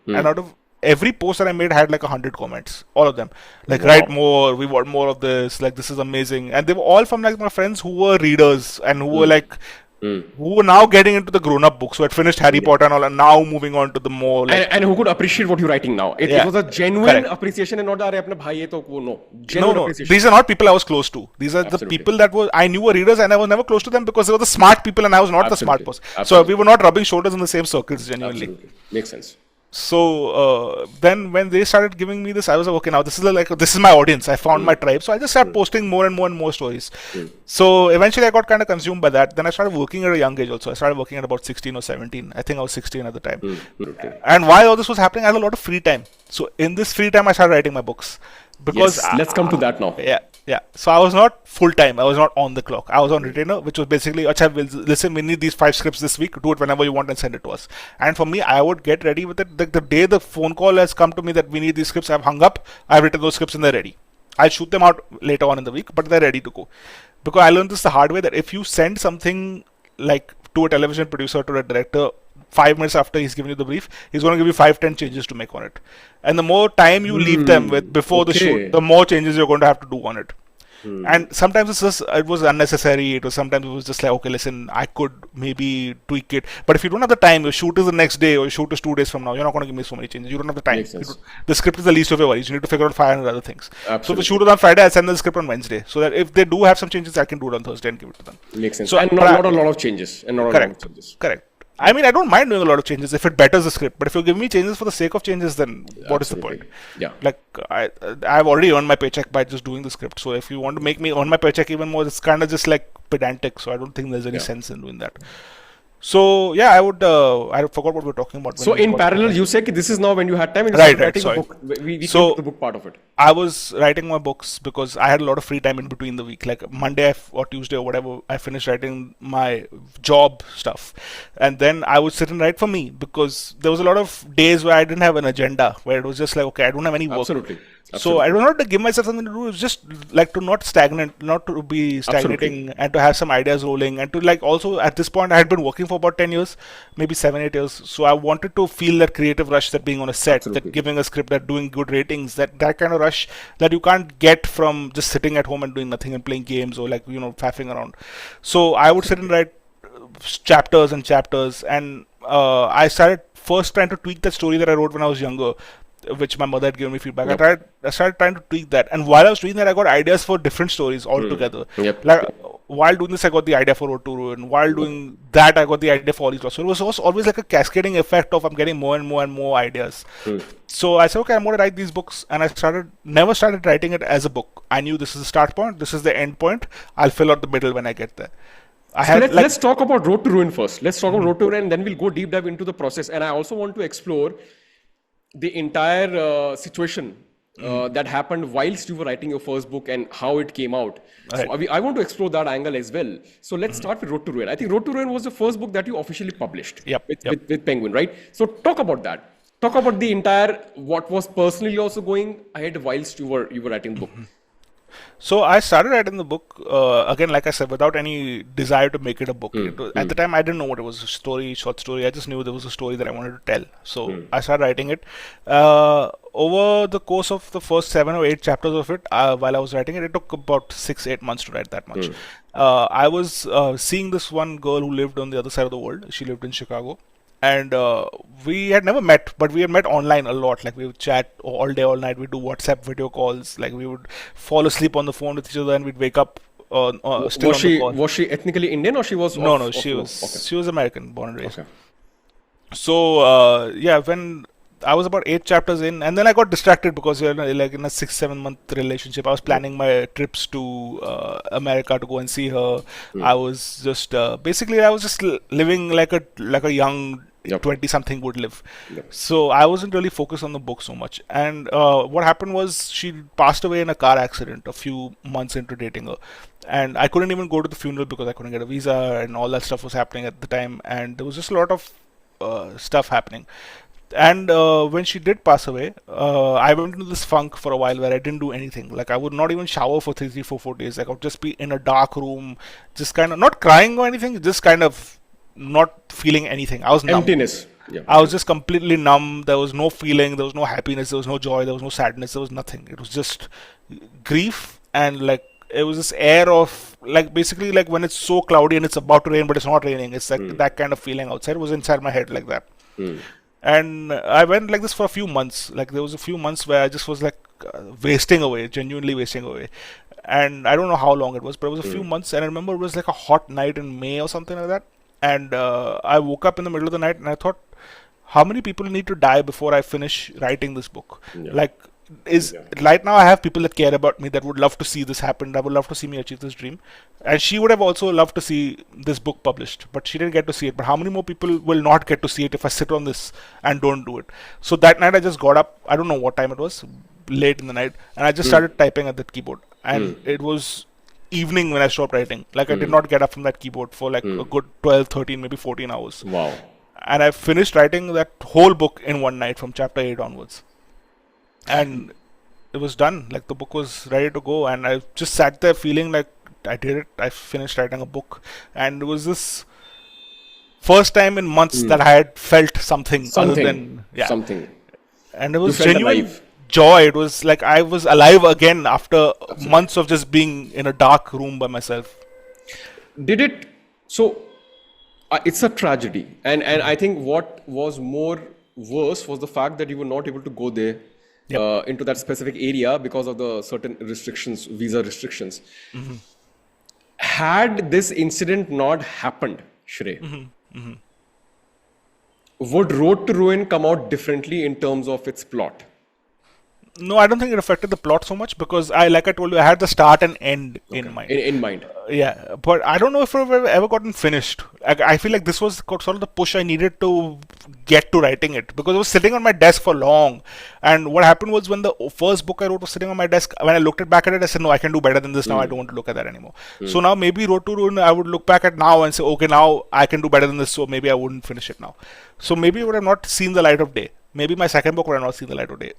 And out of every post that I made had like 100 comments, all of them. Like, write more, we want more of this, like, this is amazing. And they were all from like my friends who were readers and who were like, who were now getting into the grown-up books, who had finished Harry Potter and all, and now moving on to the more like... And who could appreciate what you're writing now. It was a genuine appreciation and not that apne bhai ye to wo no. Genuine appreciation. These are not people I was close to. These are the people that I knew were readers, and I was never close to them because they were the smart people and I was not the smart person. So we were not rubbing shoulders in the same circles, genuinely. Absolutely. Makes sense. So then when they started giving me this, I was like, okay, now this is my audience. I found my tribe. So I just started posting more and more and more stories. So eventually I got kind of consumed by that. Then I started working at a young age also. I started working at about 16 or 17. I think I was 16 at the time. And while all this was happening, I had a lot of free time. So in this free time, I started writing my books. Because let's come to that now. Yeah. So I was not full time. I was not on the clock. I was on retainer, which was basically, Acha, listen, we need these 5 scripts this week. Do it whenever you want and send it to us. And for me, I would get ready with it. The day the phone call has come to me that we need these scripts, I've hung up. I've written those scripts and they're ready. I'll shoot them out later on in the week, but they're ready to go. Because I learned this the hard way, that if you send something like to a television producer, to a director, 5 minutes after he's given you the brief, he's going to give you 5-10 changes to make on it. And the more time you leave them with before the shoot, the more changes you're going to have to do on it. And sometimes it was unnecessary. Sometimes it was just like, okay, listen, I could maybe tweak it. But if you don't have the time, your shoot is the next day or your shoot is 2 days from now, you're not going to give me so many changes. You don't have the time. The script is the least of your worries. You need to figure out 500 other things. Absolutely. So if the shoot is on Friday, I send the script on Wednesday. So that if they do have some changes, I can do it on Thursday and give it to them. Makes sense. So, and not a lot of changes. Correct. I mean, I don't mind doing a lot of changes if it betters the script. But if you give me changes for the sake of changes, then what is the point? Yeah. Like, I've already earned my paycheck by just doing the script. So if you want to make me earn my paycheck even more, it's kind of just like pedantic. So I don't think there's any sense in doing that. So yeah, I forgot what we were talking about. So in parallel, you say this is now when you had time and you right, writing sorry. a book. We came to the book part of it. I was writing my books because I had a lot of free time in between the week. Like Monday or Tuesday or whatever, I finished writing my job stuff. And then I would sit and write for me because there was a lot of days where I didn't have an agenda, where it was just like, okay, I don't have any work. Absolutely. So I don't know, to give myself something to do. It's just like to not to be stagnating and to have some ideas rolling, and to like also at this point I had been working for about 10 years, maybe 7-8 years. So I wanted to feel that creative rush, that being on a set, that giving a script, that doing good ratings, that kind of rush that you can't get from just sitting at home and doing nothing and playing games or like, faffing around. So I would sit and write chapters and chapters, and I started first trying to tweak that story that I wrote when I was younger, which my mother had given me feedback. I started trying to tweak that, and while I was doing that, I got ideas for different stories altogether. While doing this, I got the idea for Rhode to Ruin. While doing that, I got the idea for Ollie's Lost. So it was always like a cascading effect of I'm getting more and more and more ideas. So I said, okay, I'm going to write these books, and I never started writing it as a book. I knew this is the start point, this is the end point. I'll fill out the middle when I get there. Let's talk about Rhode to Ruin first. Let's talk about Rhode to Ruin, and then we'll go deep dive into the process. And I also want to explore the entire situation that happened whilst you were writing your first book and how it came out. Right. So I want to explore that angle as well. So let's start with Rhode to Ruin. I think Rhode to Ruin was the first book that you officially published with Penguin, right? So talk about that. Talk about the entire, what was personally also going ahead whilst you were writing the book. So I started writing the book, again, like I said, without any desire to make it a book. At the time, I didn't know what it was, short story. I just knew there was a story that I wanted to tell. So I started writing it. Over the course of the first 7 or 8 chapters of it, while I was writing it, it took about 6-8 months to write that much. I was seeing this one girl who lived on the other side of the world. She lived in Chicago. And we had never met, but we had met online a lot. Like we would chat all day, all night. We'd do WhatsApp video calls. Like we would fall asleep on the phone with each other, and we'd wake up still on the call. Was she ethnically Indian or she was? No, she was American, born and raised. Okay. So when I was about 8 chapters in, and then I got distracted because like in a 6-7 month relationship, I was planning my trips to America to go and see her. I was just basically I was just living like a young Yep. 20 something would live. Yep. So I wasn't really focused on the book so much. And what happened was she passed away in a car accident a few months into dating her. And I couldn't even go to the funeral because I couldn't get a visa, and all that stuff was happening at the time. And there was just a lot of stuff happening. And when she did pass away, I went into this funk for a while where I didn't do anything. Like I would not even shower for 4 days. Like I would just be in a dark room, just kind of not crying or anything, just kind of not feeling anything. I was numb. Emptiness. Yeah. I was just completely numb. There was no feeling. There was no happiness. There was no joy. There was no sadness. There was nothing. It was just grief, and like it was this air of like basically like when it's so cloudy and it's about to rain but it's not raining. It's like that kind of feeling outside was inside my head like that. And I went like this for a few months. Like there was a few months where I just was like wasting away, genuinely wasting away. And I don't know how long it was, but it was a few months. And I remember it was like a hot night in May or something like that. And I woke up in the middle of the night and I thought, how many people need to die before I finish writing this book? Like, right now I have people that care about me that would love to see this happen. That would love to see me achieve this dream. And she would have also loved to see this book published, but she didn't get to see it. But how many more people will not get to see it if I sit on this and don't do it? So that night I just got up. I don't know what time it was, late in the night, and I just started typing at that keyboard. And it was evening when I stopped writing. Like I did not get up from that keyboard for like a good 12, 13, maybe 14 hours. Wow. And I finished writing that whole book in one night from chapter 8 onwards. And it was done. Like the book was ready to go. And I just sat there feeling like I did it. I finished writing a book. And it was this first time in months that I had felt something other than... Something. And it was genuine joy. It was like I was alive again after months of just being in a dark room by myself. Did it... So... it's a tragedy, and I think what was more worse was the fact that you were not able to go there into that specific area because of the certain restrictions, visa restrictions. Had this incident not happened, Shrey, would Road to Ruin come out differently in terms of its plot? No, I don't think it affected the plot so much because like I told you, I had the start and end in mind. In mind. Yeah, but I don't know if I've ever gotten finished. I feel like this was sort of the push I needed to get to writing it because it was sitting on my desk for long. And what happened was when the first book I wrote was sitting on my desk, when I looked back at it, I said, no, I can do better than this now. I don't want to look at that anymore. So now maybe Road to Ruin, I would look back at now and say, okay, now I can do better than this. So maybe I wouldn't finish it now. So maybe it would have not seen the light of day. Maybe my second book would have not seen the light of day.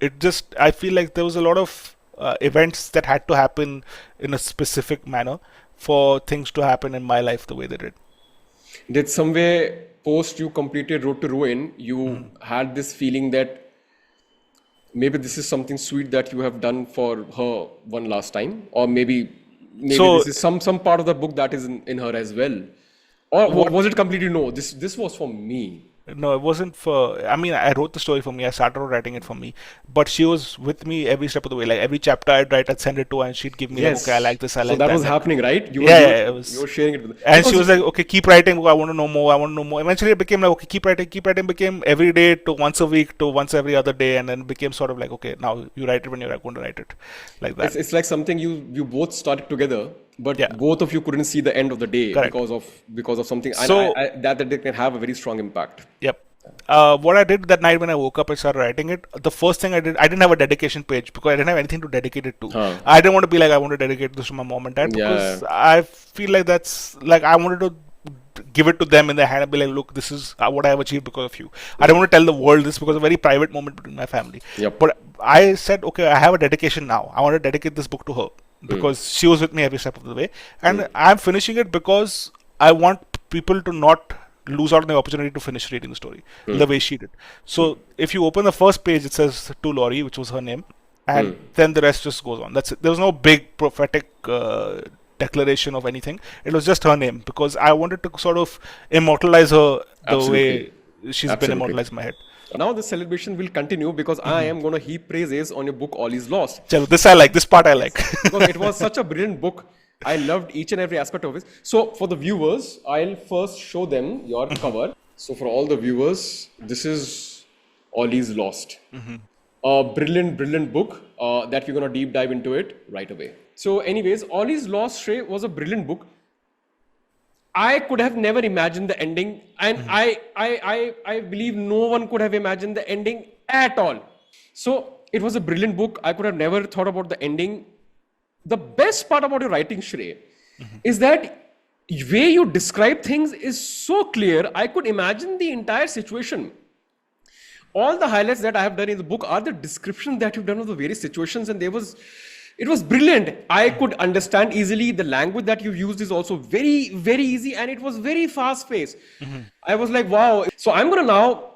I feel like there was a lot of events that had to happen in a specific manner for things to happen in my life the way they did. Did somewhere post you completed Road to Ruin, you had this feeling that maybe this is something sweet that you have done for her one last time, or maybe this is some part of the book that is in her as well, or was it completely no? This was for me. No, it wasn't for... I mean, I wrote the story for me. I started writing it for me. But she was with me every step of the way. Like, every chapter I'd write, I'd send it to her and she'd give me like, okay, I like this, I like that. So that was happening, right? You were sharing it with her. And she was like, okay, keep writing. I want to know more. Eventually it became like, okay, keep writing. Became every day to once a week to once every other day. And then became sort of like, okay, now you write it when you're going to write it. Like that. It's like something you both started together. But both of you couldn't see the end of the day because of something. So, that they can have a very strong impact. Yep. What I did that night when I woke up and started writing it, the first thing I didn't have a dedication page because I didn't have anything to dedicate it to. I didn't want to be like, I want to dedicate this to my mom and dad because I feel like that's like I wanted to give it to them in their hand and be like, look, this is what I have achieved because of you. I don't want to tell the world this because it's a very private moment between my family. But I said, okay, I have a dedication now. I want to dedicate this book to her because she was with me every step of the way. And I'm finishing it because I want people to not lose out on the opportunity to finish reading the story the way she did. So if you open the first page, it says to Laurie, which was her name, and then the rest just goes on. That's it. There was no big prophetic declaration of anything. It was just her name because I wanted to sort of immortalize her the way she's been immortalized in my head. Now the celebration will continue because I am going to heap praises on your book Ollie's Lost. Chalo, this part I like. Because it was such a brilliant book. I loved each and every aspect of it. So for the viewers, I'll first show them your cover. So for all the viewers, this is Ollie's Lost. A brilliant book that we're going to deep dive into it right away. So anyways, Ollie's Lost, Shrey, was a brilliant book. I could have never imagined the ending, and I believe no one could have imagined the ending at all. So it was a brilliant book. I could have never thought about the ending. The best part about your writing, Shrey, is that way you describe things is so clear. I could imagine the entire situation. All the highlights that I have done in the book are the descriptions that you've done of the various situations, and it was brilliant. I could understand easily. The language that you used is also very, very easy, and it was very fast paced. I was like, wow. So I'm gonna now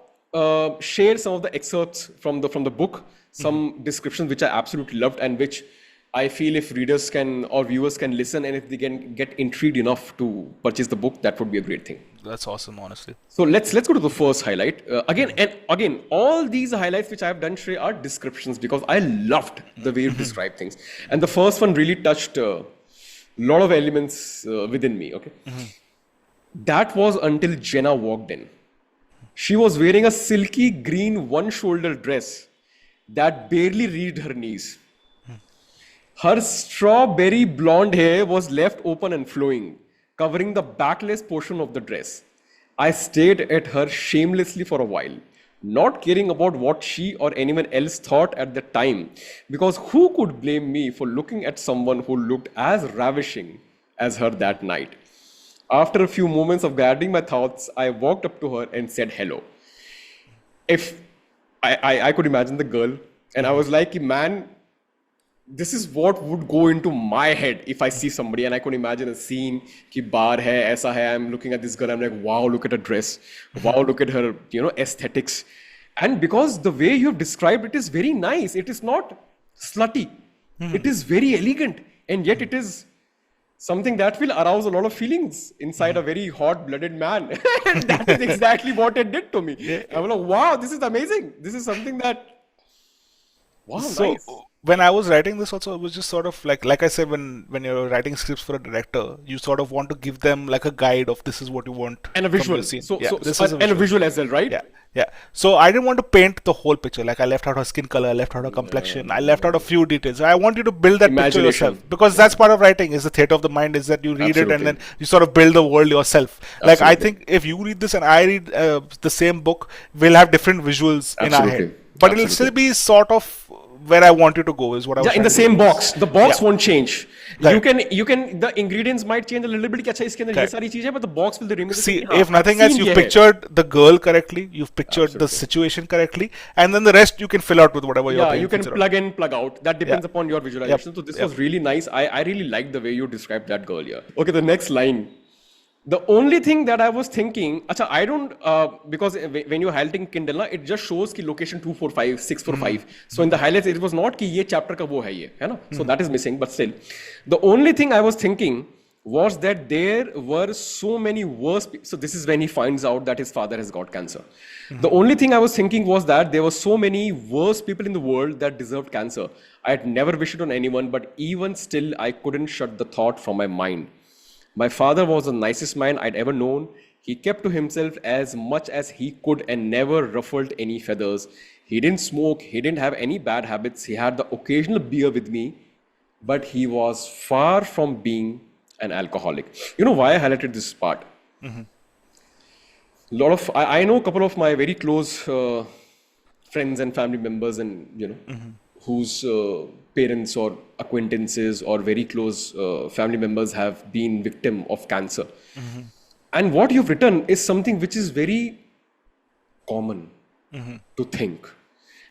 share some of the excerpts from the book, some descriptions which I absolutely loved, and which I feel if readers can or viewers can listen, and if they can get intrigued enough to purchase the book, that would be a great thing. That's awesome, honestly. So let's go to the first highlight. Again, all these highlights which I've done, Shrey, are descriptions because I loved the way you describe things. And the first one really touched a lot of elements within me. Okay, that was until Jenna walked in. She was wearing a silky green one-shoulder dress that barely reached her knees. Her strawberry blonde hair was left open and flowing, covering the backless portion of the dress. I stared at her shamelessly for a while, not caring about what she or anyone else thought at the time, because who could blame me for looking at someone who looked as ravishing as her that night? After a few moments of gathering my thoughts, I walked up to her and said hello. If I could imagine the girl, and I was like, man, this is what would go into my head if I see somebody, and I could imagine a scene ki bar hai, aisa hai, I'm looking at this girl, I'm like, wow, look at her dress, wow, look at her, aesthetics. And because the way you have described it is very nice, it is not slutty, it is very elegant, and yet it is something that will arouse a lot of feelings inside a very hot-blooded man. And that is exactly what it did to me. I was like, wow, this is amazing. This is something that, wow, So nice. when I was writing this also, it was just sort of like I said, when you're writing scripts for a director, you sort of want to give them like a guide of this is what you want And a from visual. the scene. So, Yeah, so, this so is a and a visual. visual as well, right? Yeah, yeah. So I didn't want to paint the whole picture. Like I left out her skin color, I left out her complexion, I left out a few details. I want you to build that picture Imagination. yourself because that's part of writing. Is the theater of the mind. Is that you read it and Absolutely. then you sort of build the world yourself. Like I Absolutely. think if you read this and I read the same book, we'll have different visuals in our Absolutely. head, but it'll Absolutely. still be sort of where I want you to go. Is what I was Yeah, in trying the to same do. box. The box Yeah. won't change. Correct. You can, the ingredients might change a little bit. कि अच्छा इसके अंदर ये Correct. सारी चीजें, but the box will remain the See, same. हाँ, if nothing scene else, you've ये है. pictured the girl correctly, you've pictured the Absolutely. situation correctly, and then the rest you can fill out with whatever you're Yeah, paying you can attention plug in, plug out. That depends Yeah. upon your visualization. So this Yep. was really nice. I really liked the way you described that girl. Yeah. Okay, the next line. The only thing that I was thinking, acha, I don't, because when you're highlighting Kindle, na, it just shows ki location 245, 645. So in the highlights, it was not ki ye chapter ka wo hai ye, hai na? So that is missing, but still. The only thing I was thinking was that there were so many worse people. So this is when he finds out that his father has got cancer. The only thing I was thinking was that there were so many worse people in the world that deserved cancer. I had never wished it on anyone, but even still, I couldn't shut the thought from my mind. My father was the nicest man I'd ever known. He kept to himself as much as he could and never ruffled any feathers. He didn't smoke, he didn't have any bad habits. He had the occasional beer with me, but he was far from being an alcoholic. You know why I highlighted this part? I know a couple of my very close friends and family members, and whose parents or acquaintances or very close family members have been victim of cancer. And what you've written is something which is very common to think.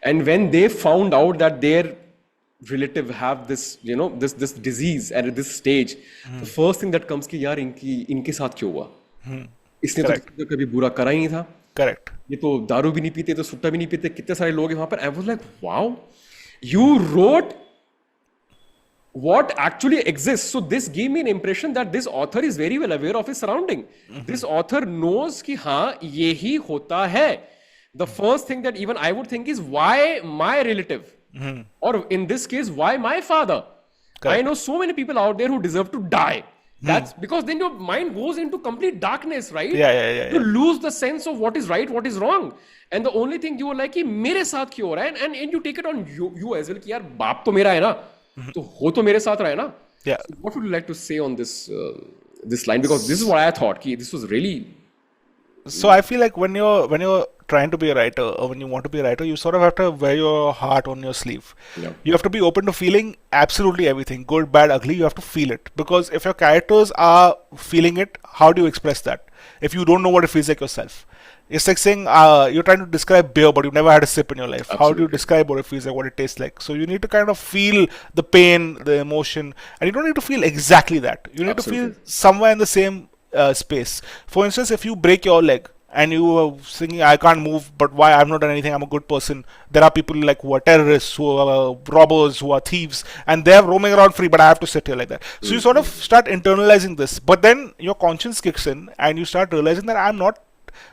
And when they found out that their relative have this, this disease at this stage, the first thing that comes कि यार इनके साथ क्यों हुआ? इसने तो कभी बुरा करा ही नहीं था. Correct. ये तो दारू भी नहीं पीते, तो सुट्टा भी नहीं पीते, कितने सारे लोग हैं वहां पर. I was like, wow, you wrote what actually exists. So this gave me an impression that this author is very well aware of his surrounding. This author knows कि हाँ ये ही होता है. The first thing that even I would think is why my relative, or in this case, why my father? Correct. I know so many people out there who deserve to die. That's because then your mind goes into complete darkness, right? Yeah. You lose the sense of what is right, what is wrong. And the only thing you were like, कि मेरे साथ क्यों हो रहा है? And you take it on you as well, कि यार बाप तो मेरा है ना, तो हो तो मेरे साथ रहा है ना. Yeah. So what would you like to say on this this line, because this is what I thought. This was really. So I feel like when you're trying to be a writer, or when you want to be a writer, you sort of have to wear your heart on your sleeve. Yeah. You have to be open to feeling absolutely everything, good, bad, ugly. You have to feel it, because if your characters are feeling it, how do you express that if you don't know what it feels like yourself? It's like saying you're trying to describe beer, but you've never had a sip in your life. Absolutely. How do you describe what it feels like, what it tastes like? So you need to kind of feel the pain, the emotion, and you don't need to feel exactly that. You need Absolutely. to feel somewhere in the same space. For instance, if you break your leg and you are singing, I can't move, but why? I've not done anything, I'm a good person. There are people like who are terrorists, who are robbers, who are thieves, and they're roaming around free, but I have to sit here like that. So you sort of start internalizing this, but then your conscience kicks in and you start realizing that I'm not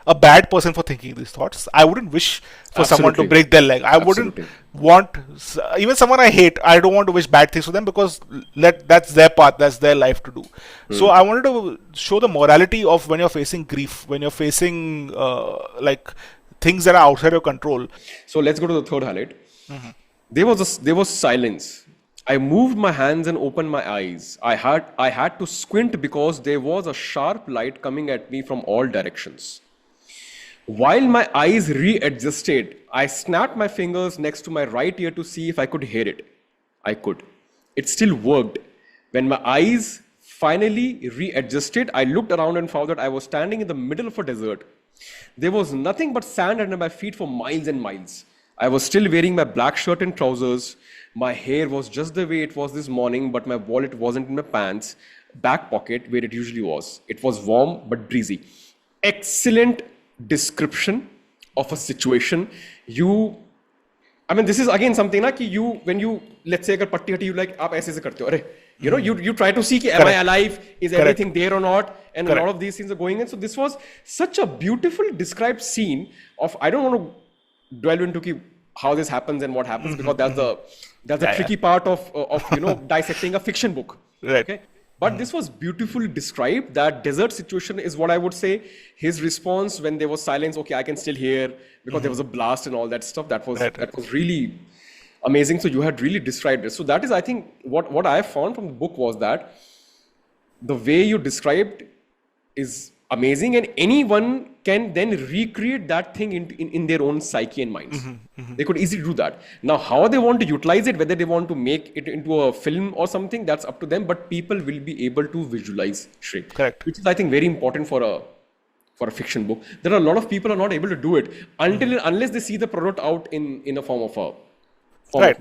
a bad person for thinking these thoughts. I wouldn't wish for someone to Absolutely. break their leg. I wouldn't Absolutely. want, even someone I hate, I don't want to wish bad things for them, because that's their path, that's their life to do. So I wanted to show the morality of when you're facing grief, when you're facing like things that are outside your control. So let's go to the third highlight. There was silence. I moved my hands and opened my eyes. I had to squint because there was a sharp light coming at me from all directions. While my eyes readjusted, I snapped my fingers next to my right ear to see if I could hear it. I could. It still worked. When my eyes finally readjusted, I looked around and found that I was standing in the middle of a desert. There was nothing but sand under my feet for miles and miles. I was still wearing my black shirt and trousers. My hair was just the way it was this morning, but my wallet wasn't in my pants back pocket where it usually was. It was warm but breezy. Excellent description of a situation. This is again something na ki when you, let's say, agar patti hati, you like, aap aise se karte ho. Arre, you try to see ki, am I alive? Is everything there or not? And a lot of these things are going in. So this was such a beautiful described scene of, I don't want to dwell into ki how this happens and what happens, because that's the tricky part of dissecting a fiction book. Right. Okay. But this was beautifully described. That desert situation is what I would say. His response when there was silence, okay, I can still hear, because there was a blast and all that stuff. That was really amazing. So you had really described it. So that is, I think, what I found from the book was that the way you described is amazing, and anyone can then recreate that thing in their own psyche and minds. They could easily do that. Now, how they want to utilize it, whether they want to make it into a film or something, that's up to them. But people will be able to visualize Shrey. Correct. Which is, I think, very important for a fiction book. There are a lot of people who are not able to do it unless they see the product out in a form of a. Right.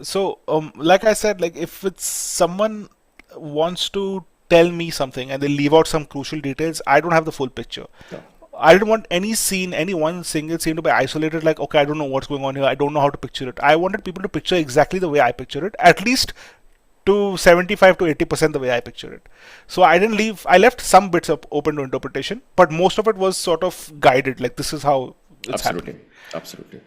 So, like I said, like if it's someone wants to tell me something and they leave out some crucial details, I don't have the full picture. Yeah. I didn't want any one single scene to be isolated, like, okay, I don't know what's going on here, I don't know how to picture it. I wanted people to picture exactly the way I picture it, at least to 75 to 80% the way I picture it. So I left some bits up open to interpretation, but most of it was sort of guided, like this is how it's happening. Absolutely.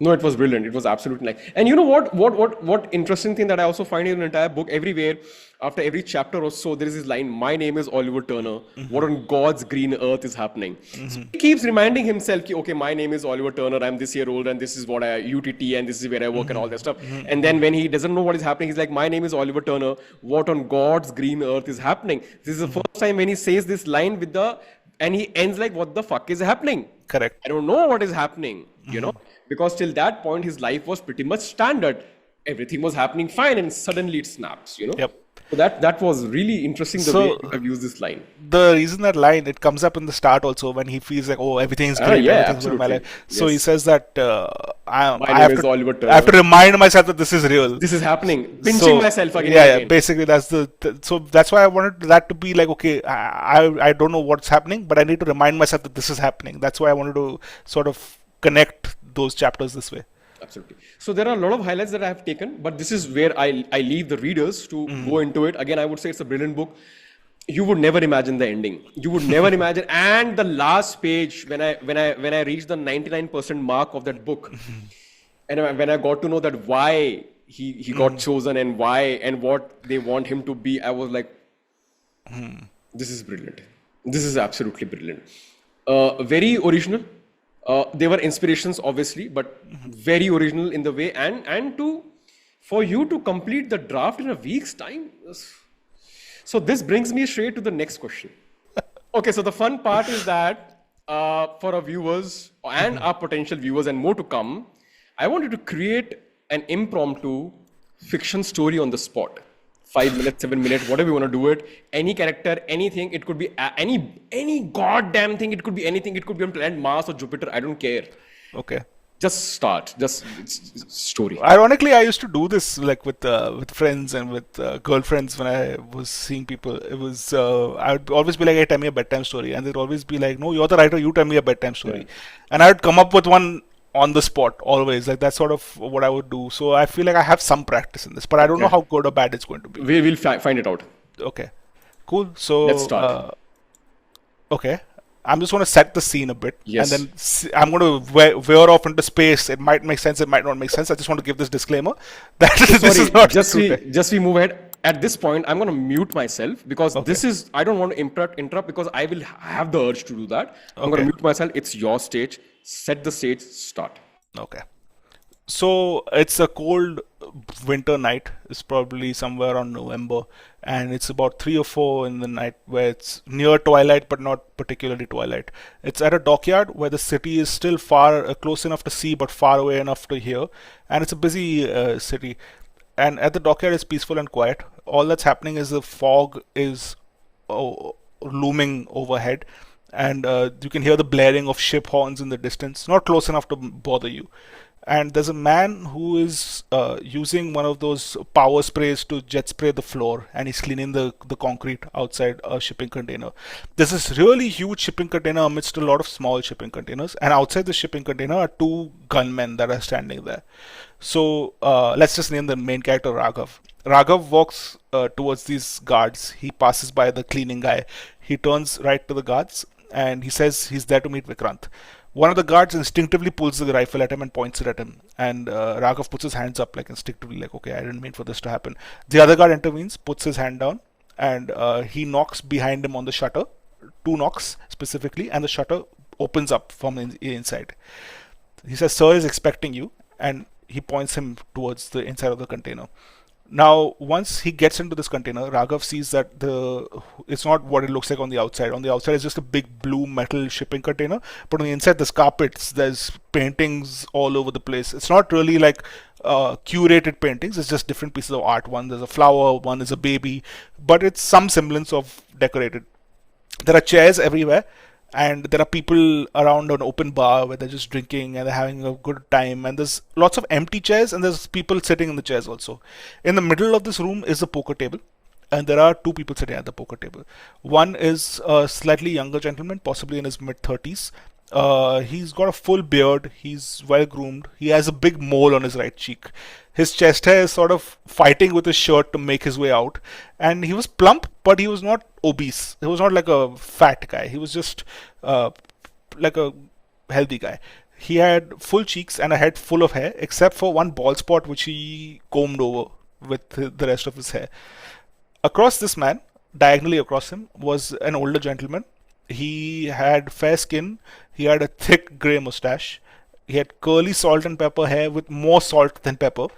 No, it was brilliant. It was absolutely like, and you know what interesting thing that I also find in the entire book, everywhere, after every chapter or so, there is this line, my name is Oliver Turner. What on God's green earth is happening? So he keeps reminding himself, okay, my name is Oliver Turner. I'm this year old and this is what I UTT and this is where I work and all that stuff. And then when he doesn't know what is happening, he's like, my name is Oliver Turner. What on God's green earth is happening? This is the first time when he says this line and he ends like, what the fuck is happening? Correct. I don't know what is happening, because till that point, his life was pretty much standard. Everything was happening fine, and suddenly it snaps, Yep. So that was really interesting the way I've used this line. The reason that line, it comes up in the start also when he feels like, oh, everything's great, everything's good in my life. So he says that I have to remind myself that this is real. This is happening. Pinching myself again. Yeah, basically that's so that's why I wanted that to be like, okay, I don't know what's happening, but I need to remind myself that this is happening. That's why I wanted to sort of connect those chapters this way. Absolutely. So there are a lot of highlights that I have taken, but this is where I leave the readers to go into it. Again, I would say it's a brilliant book. You would never imagine the ending. You would never imagine. And the last page, when I reached the 99% mark of that book, and when I got to know that why he got chosen and why and what they want him to be, I was like, this is brilliant. This is absolutely brilliant. Very original. There were inspirations, obviously, but very original in the way, and for you to complete the draft in a week's time. So this brings me straight to the next question. Okay, so the fun part is that for our viewers and our potential viewers and more to come, I wanted to create an impromptu fiction story on the spot. 5 minutes, 7 minutes, whatever you want to do it. Any character, anything. It could be any goddamn thing. It could be anything. It could be on planet Mars or Jupiter. I don't care. Okay. Just start. Just story. Ironically, I used to do this like with friends and with girlfriends when I was seeing people. It was I would always be like, "Hey, tell me a bedtime story," and they'd always be like, "No, you're the writer. You tell me a bedtime story," and I would come up with one on the spot always. Like that's sort of what I would do. So I feel like I have some practice in this, but I don't know how good or bad it's going to be. We will find it out. Okay, cool. So let's start. Okay. I'm just going to set the scene a bit, Yes. and then I'm going to veer off into space. It might make sense, it might not make sense. I just want to give this disclaimer that this is not just we move ahead. At this point, I'm going to mute myself because this is, I don't want to interrupt because I will have the urge to do that. I'm going to mute myself. It's your stage. Set the stage. Start. Okay. So it's a cold winter night. It's probably somewhere around November, and it's about 3 or 4 in the night where it's near twilight but not particularly twilight. It's at a dockyard where the city is still far close enough to see but far away enough to hear, and it's a busy city. And at the dockyard it's peaceful and quiet. All that's happening is the fog is looming overhead, and you can hear the blaring of ship horns in the distance, not close enough to bother you. And there's a man who is using one of those power sprays to jet spray the floor, and he's cleaning the concrete outside a shipping container. There's this really huge shipping container amidst a lot of small shipping containers, and outside the shipping container are 2 gunmen that are standing there. So let's just name the main character Raghav. Raghav walks towards these guards. He passes by the cleaning guy. He turns right to the guards and he says he's there to meet Vikrant. One of the guards instinctively pulls the rifle at him and points it at him. And Raghav puts his hands up like instinctively, like, okay, I didn't mean for this to happen. The other guard intervenes, puts his hand down, and he knocks behind him on the shutter. 2 knocks specifically, and the shutter opens up from the inside. He says, "Sir is expecting you," and he points him towards the inside of the container. Now, once he gets into this container, Raghav sees that it's not what it looks like on the outside. On the outside, it's just a big blue metal shipping container. But on the inside, there's carpets, there's paintings all over the place. It's not really like curated paintings. It's just different pieces of art. One is a flower, one is a baby. But it's some semblance of decorated. There are chairs everywhere. And there are people around an open bar where they're just drinking and they're having a good time. And there's lots of empty chairs and there's people sitting in the chairs also. In the middle of this room is a poker table. And there are 2 people sitting at the poker table. One is a slightly younger gentleman, possibly in his mid-30s. He's got a full beard. He's well groomed. He has a big mole on his right cheek. His chest hair is sort of fighting with his shirt to make his way out. And he was plump, but he was not obese. He was not like a fat guy. He was just like a healthy guy. He had full cheeks and a head full of hair, except for one bald spot which he combed over with the rest of his hair. Across this man, diagonally across him, was an older gentleman. He had fair skin. He had a thick grey mustache. He had curly salt and pepper hair with more salt than pepper.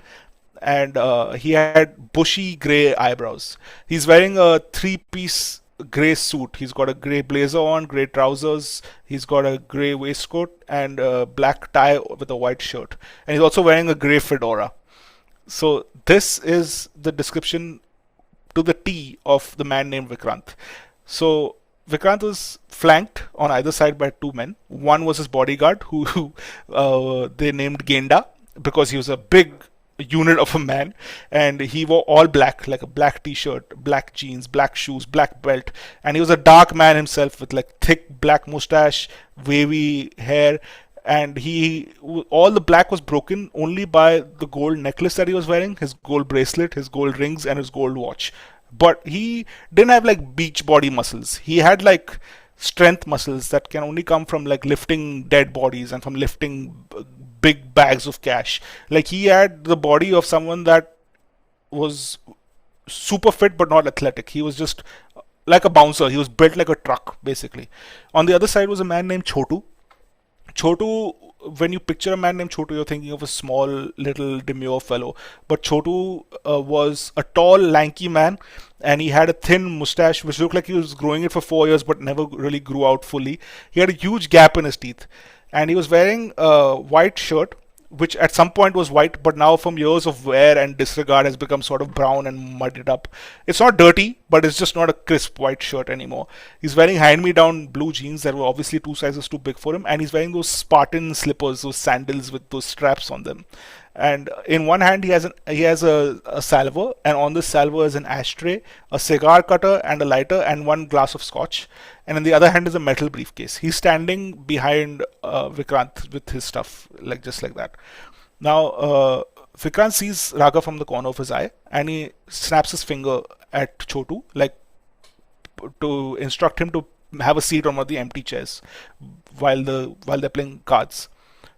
And he had bushy grey eyebrows. He's wearing a 3-piece grey suit. He's got a grey blazer on, grey trousers. He's got a grey waistcoat and a black tie with a white shirt. And he's also wearing a grey fedora. So this is the description to the T of the man named Vikrant. So Vikrant was flanked on either side by 2 men. One was his bodyguard, who they named Genda because he was a big unit of a man, and he wore all black, like a black t-shirt, black jeans, black shoes, black belt, and he was a dark man himself with like thick black mustache, wavy hair, and all the black was broken only by the gold necklace that he was wearing, his gold bracelet, his gold rings, and his gold watch. But he didn't have like beach body muscles. He had like strength muscles that can only come from like lifting dead bodies and from lifting big bags of cash. Like he had the body of someone that was super fit but not athletic. He was just like a bouncer. He was built like a truck basically. On the other side was a man named Chotu. Chotu when you picture a man named Chotu, you're thinking of a small, little, demure fellow. But Chotu was a tall, lanky man, and he had a thin mustache which looked like he was growing it for 4 years but never really grew out fully. He had a huge gap in his teeth, and he was wearing a white shirt which at some point was white, but now from years of wear and disregard has become sort of brown and muddied up. It's not dirty, but it's just not a crisp white shirt anymore. He's wearing hand-me-down blue jeans that were obviously 2 sizes too big for him, and he's wearing those Spartan slippers, those sandals with those straps on them. And in one hand he has a salver, and on this salver is an ashtray, a cigar cutter, and a lighter, and one glass of scotch. And in the other hand is a metal briefcase. He's standing behind Vikrant with his stuff, like just like that. Now Vikrant sees Raghav from the corner of his eye, and he snaps his finger at Chotu, like to instruct him to have a seat on one of the empty chairs while they're playing cards.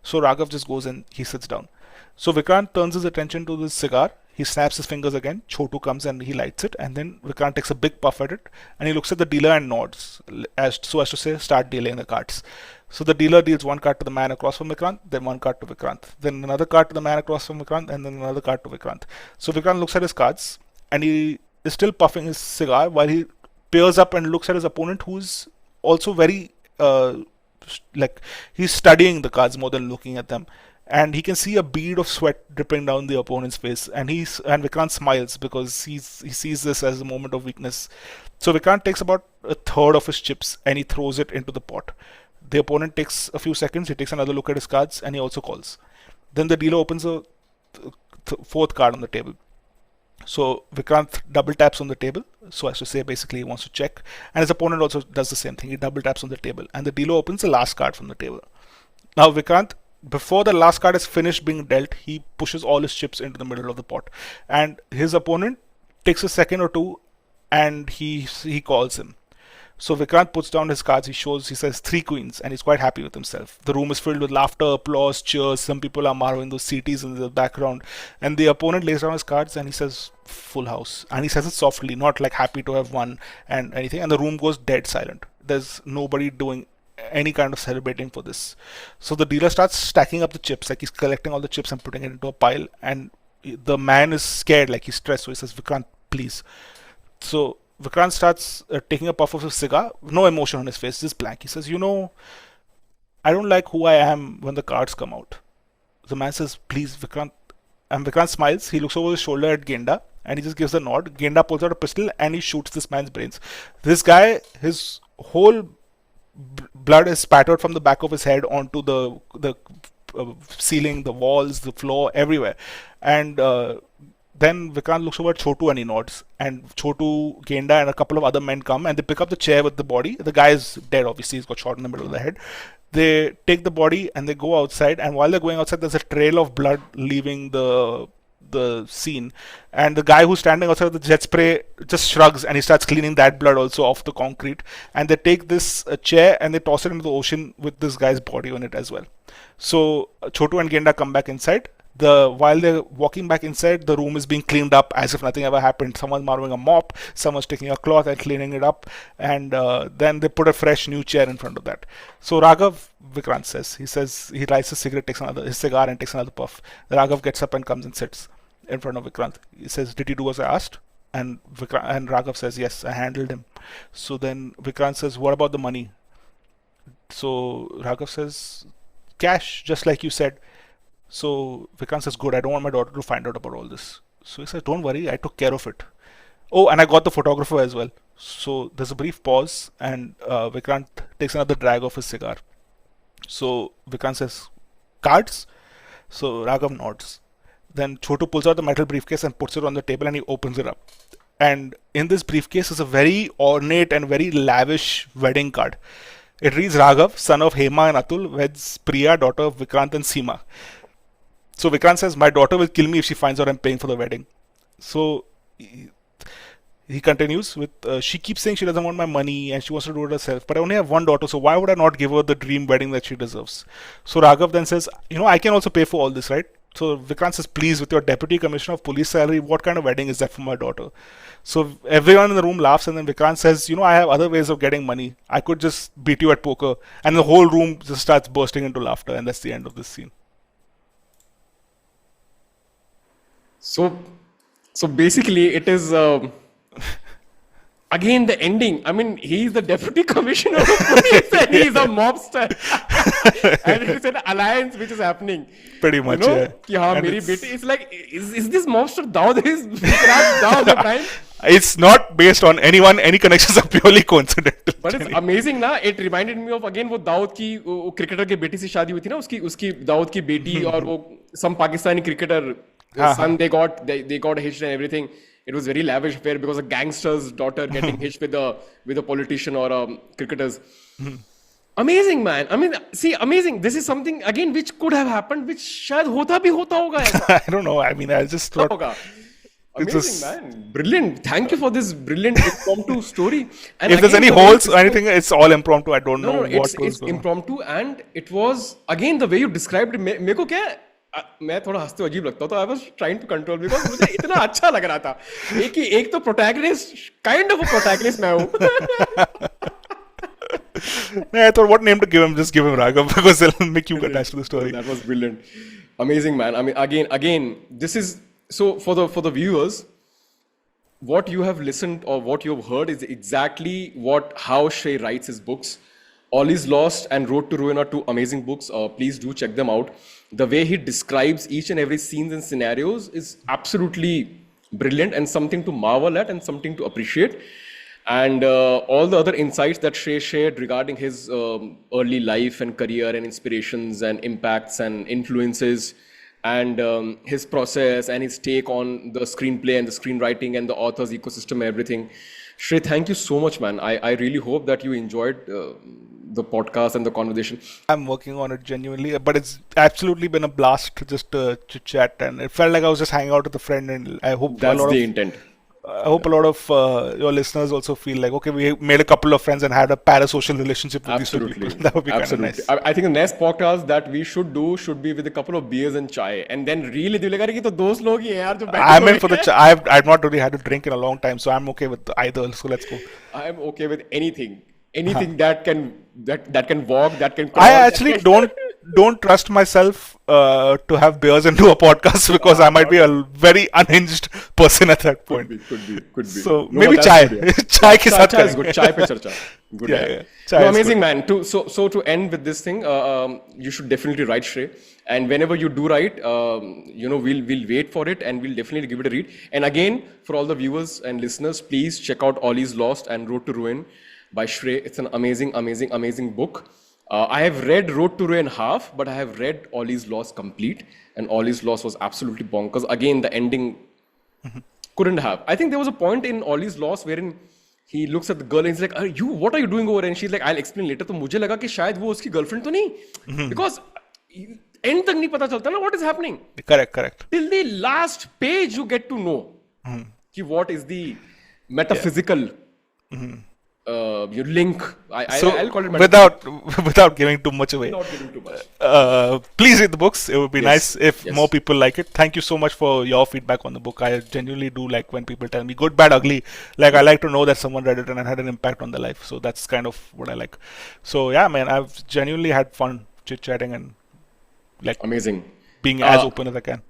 So Raghav just goes and he sits down. So Vikrant turns his attention to the cigar. He snaps his fingers again. Chotu comes and he lights it, and then Vikrant takes a big puff at it, and he looks at the dealer and nods, as to say, start dealing the cards. So the dealer deals one card to the man across from Vikrant, then one card to Vikrant, then another card to the man across from Vikrant, and then another card to Vikrant. So Vikrant looks at his cards, and he is still puffing his cigar while he peers up and looks at his opponent, who's also very like he's studying the cards more than looking at them. And he can see a bead of sweat dripping down the opponent's face, and Vikrant smiles because he sees this as a moment of weakness. So Vikrant takes about a third of his chips and he throws it into the pot. The opponent takes a few seconds, he takes another look at his cards, and he also calls. Then the dealer opens a fourth card on the table. So Vikrant double taps on the table, so as to say basically he wants to check, and his opponent also does the same thing. He double taps on the table, and the dealer opens the last card from the table. Now Vikrant, before the last card is finished being dealt, he pushes all his chips into the middle of the pot, and his opponent takes a second or two, and he calls him. So Vikrant puts down his cards. He says 3 queens, and he's quite happy with himself. The room is filled with laughter, applause, cheers. Some people are marveling those CTs in the background, and the opponent lays down his cards and he says full house, and he says it softly, not like happy to have won and anything. And the room goes dead silent. There's nobody doing any kind of celebrating for this. So the dealer starts stacking up the chips, like he's collecting all the chips and putting it into a pile, and the man is scared, like he's stressed, so he says, Vikrant, please. So Vikrant starts taking a puff of his cigar, no emotion on his face, just blank. He says, I don't like who I am when the cards come out. The man says, please, Vikrant. And Vikrant smiles. He looks over his shoulder at Genda, and he just gives a nod. Genda pulls out a pistol and he shoots this man's brains. This guy, his whole blood is spattered from the back of his head onto the ceiling, the walls, the floor, everywhere. And then Vikrant looks over at Chotu and he nods. And Chotu, Genda, and a couple of other men come and they pick up the chair with the body. The guy is dead, obviously. He's got shot in the middle of the head. They take the body and they go outside. And while they're going outside, there's a trail of blood leaving the scene. And the guy who's standing outside with the jet spray just shrugs and he starts cleaning that blood also off the concrete. And they take this chair and they toss it into the ocean with this guy's body on it as well. So Chotu and Genda come back inside. While they're walking back inside, the room is being cleaned up as if nothing ever happened. Someone's borrowing a mop, someone's taking a cloth and cleaning it up, and then they put a fresh new chair in front of that. So Raghav, Vikrant says, he lights his cigarette, his cigar and takes another puff. Raghav gets up and comes and sits in front of Vikrant. He says, did you do as I asked? And Raghav says, yes, I handled him. So then Vikrant says, what about the money? So Raghav says, cash, just like you said. So Vikrant says, good, I don't want my daughter to find out about all this. So he says, don't worry, I took care of it. Oh, and I got the photographer as well. So there's a brief pause and Vikrant takes another drag of his cigar. So Vikrant says, cards? So Raghav nods. Then Chotu pulls out the metal briefcase and puts it on the table and he opens it up. And in this briefcase is a very ornate and very lavish wedding card. It reads, Raghav, son of Hema and Atul, weds Priya, daughter of Vikrant and Seema. So Vikrant says, my daughter will kill me if she finds out I'm paying for the wedding. So he continues with, she keeps saying she doesn't want my money and she wants to do it herself. But I only have one daughter, so why would I not give her the dream wedding that she deserves? So Raghav then says, I can also pay for all this, right? So Vikrant says, please, with your deputy commissioner of police salary, what kind of wedding is that for my daughter? So everyone in the room laughs, and then Vikrant says, I have other ways of getting money. I could just beat you at poker. And the whole room just starts bursting into laughter, and that's the end of this scene. So basically, it is again the ending. I mean, he's the deputy commissioner of police and he's a mobster, and it's an alliance which is happening. Pretty much, yeah. कि हाँ मेरी बेटी. It's like, is this mobster Daud is Daud the prime? It's not based on anyone. Any connections are purely coincidental. But it's amazing ना. It reminded me of again वो दाऊद की cricketer के बेटी से शादी हुई थी ना, उसकी दाऊद की बेटी और वो some Pakistani cricketer son they got hitched and everything. It was very lavish affair because a gangster's daughter getting hitched with a politician or a cricketer's. Amazing, man. I mean, see, amazing. This is something again which could have happened, which शायद होता भी होता होगा ऐसा. I don't know. I mean, I just thought. Amazing, man. Brilliant. Thank you for this brilliant impromptu story. And if there's any holes or anything, it's all impromptu. I don't know what it's impromptu, and it was again the way you described it. मेरे को क्या मैं थोड़ा हंसते हुए अजीब लगता था. I was trying to control because मुझे इतना अच्छा लग रहा था. एक तो protagonist, kind of a protagonist मैं हूँ. I thought what name to give him? Just give him Raghav because they'll make you attached to the story. That was brilliant. Amazing, man. I mean, again, this is so for the viewers. What you have listened or what you have heard is exactly how Shrey writes his books. Ollie's Lost and Road to Ruin are two amazing books. Please do check them out. The way he describes each and every scenes and scenarios is absolutely brilliant and something to marvel at and something to appreciate. And all the other insights that Shrey shared regarding his early life and career and inspirations and impacts and influences and his process and his take on the screenplay and the screenwriting and the author's ecosystem and everything. Shrey, thank you so much, man. I really hope that you enjoyed the podcast and the conversation. I'm working on it genuinely, but it's absolutely been a blast to just chit chat, and it felt like I was just hanging out with a friend, and I hope that's the intent. I hope a lot of your listeners also feel like, okay, we made a couple of friends and had a parasocial relationship with these two people. That would be kind of nice. I think the next podcast that we should do should be with a couple of beers and chai, and then really do like to those log hi yaar jo I'm in for the chai. I've not really had a drink in a long time, so I'm okay with either. So let's go. I'm okay with anything that can walk, that can crawl, I actually don't trust myself to have beers and do a podcast because I might be a very unhinged person at that point. Could be. So maybe chai. Chai ke saath is good. Chai pe charcha. Good. Yeah. No, amazing, man. So to end with this thing, you should definitely write, Shrey. And whenever you do write, we'll wait for it and we'll definitely give it a read. And again, for all the viewers and listeners, please check out Ollie's Lost and Road to Ruin by Shrey. It's an amazing book. I have read Road to Ruin half, but I have read Ollie's Lost complete, and Ollie's Lost was absolutely bonkers. Again, the ending couldn't have. I think there was a point in Ollie's Lost wherein he looks at the girl and he's like, what are you doing over there? And she's like, I'll explain later. तो मुझे लगा कि शायद वो उसकी girlfriend तो नहीं, because end तक नहीं पता चलता ना what is happening. Correct. Till the last page you get to know कि what is the metaphysical your link. I'll call it without giving too much away. Not giving too much. Please read the books. It would be nice if more people like it. Thank you so much for your feedback on the book. I genuinely do like when people tell me good, bad, ugly. Like I like to know that someone read it and it had an impact on their life. So that's kind of what I like. So yeah, man, I've genuinely had fun chit chatting and like amazing being as open as I can.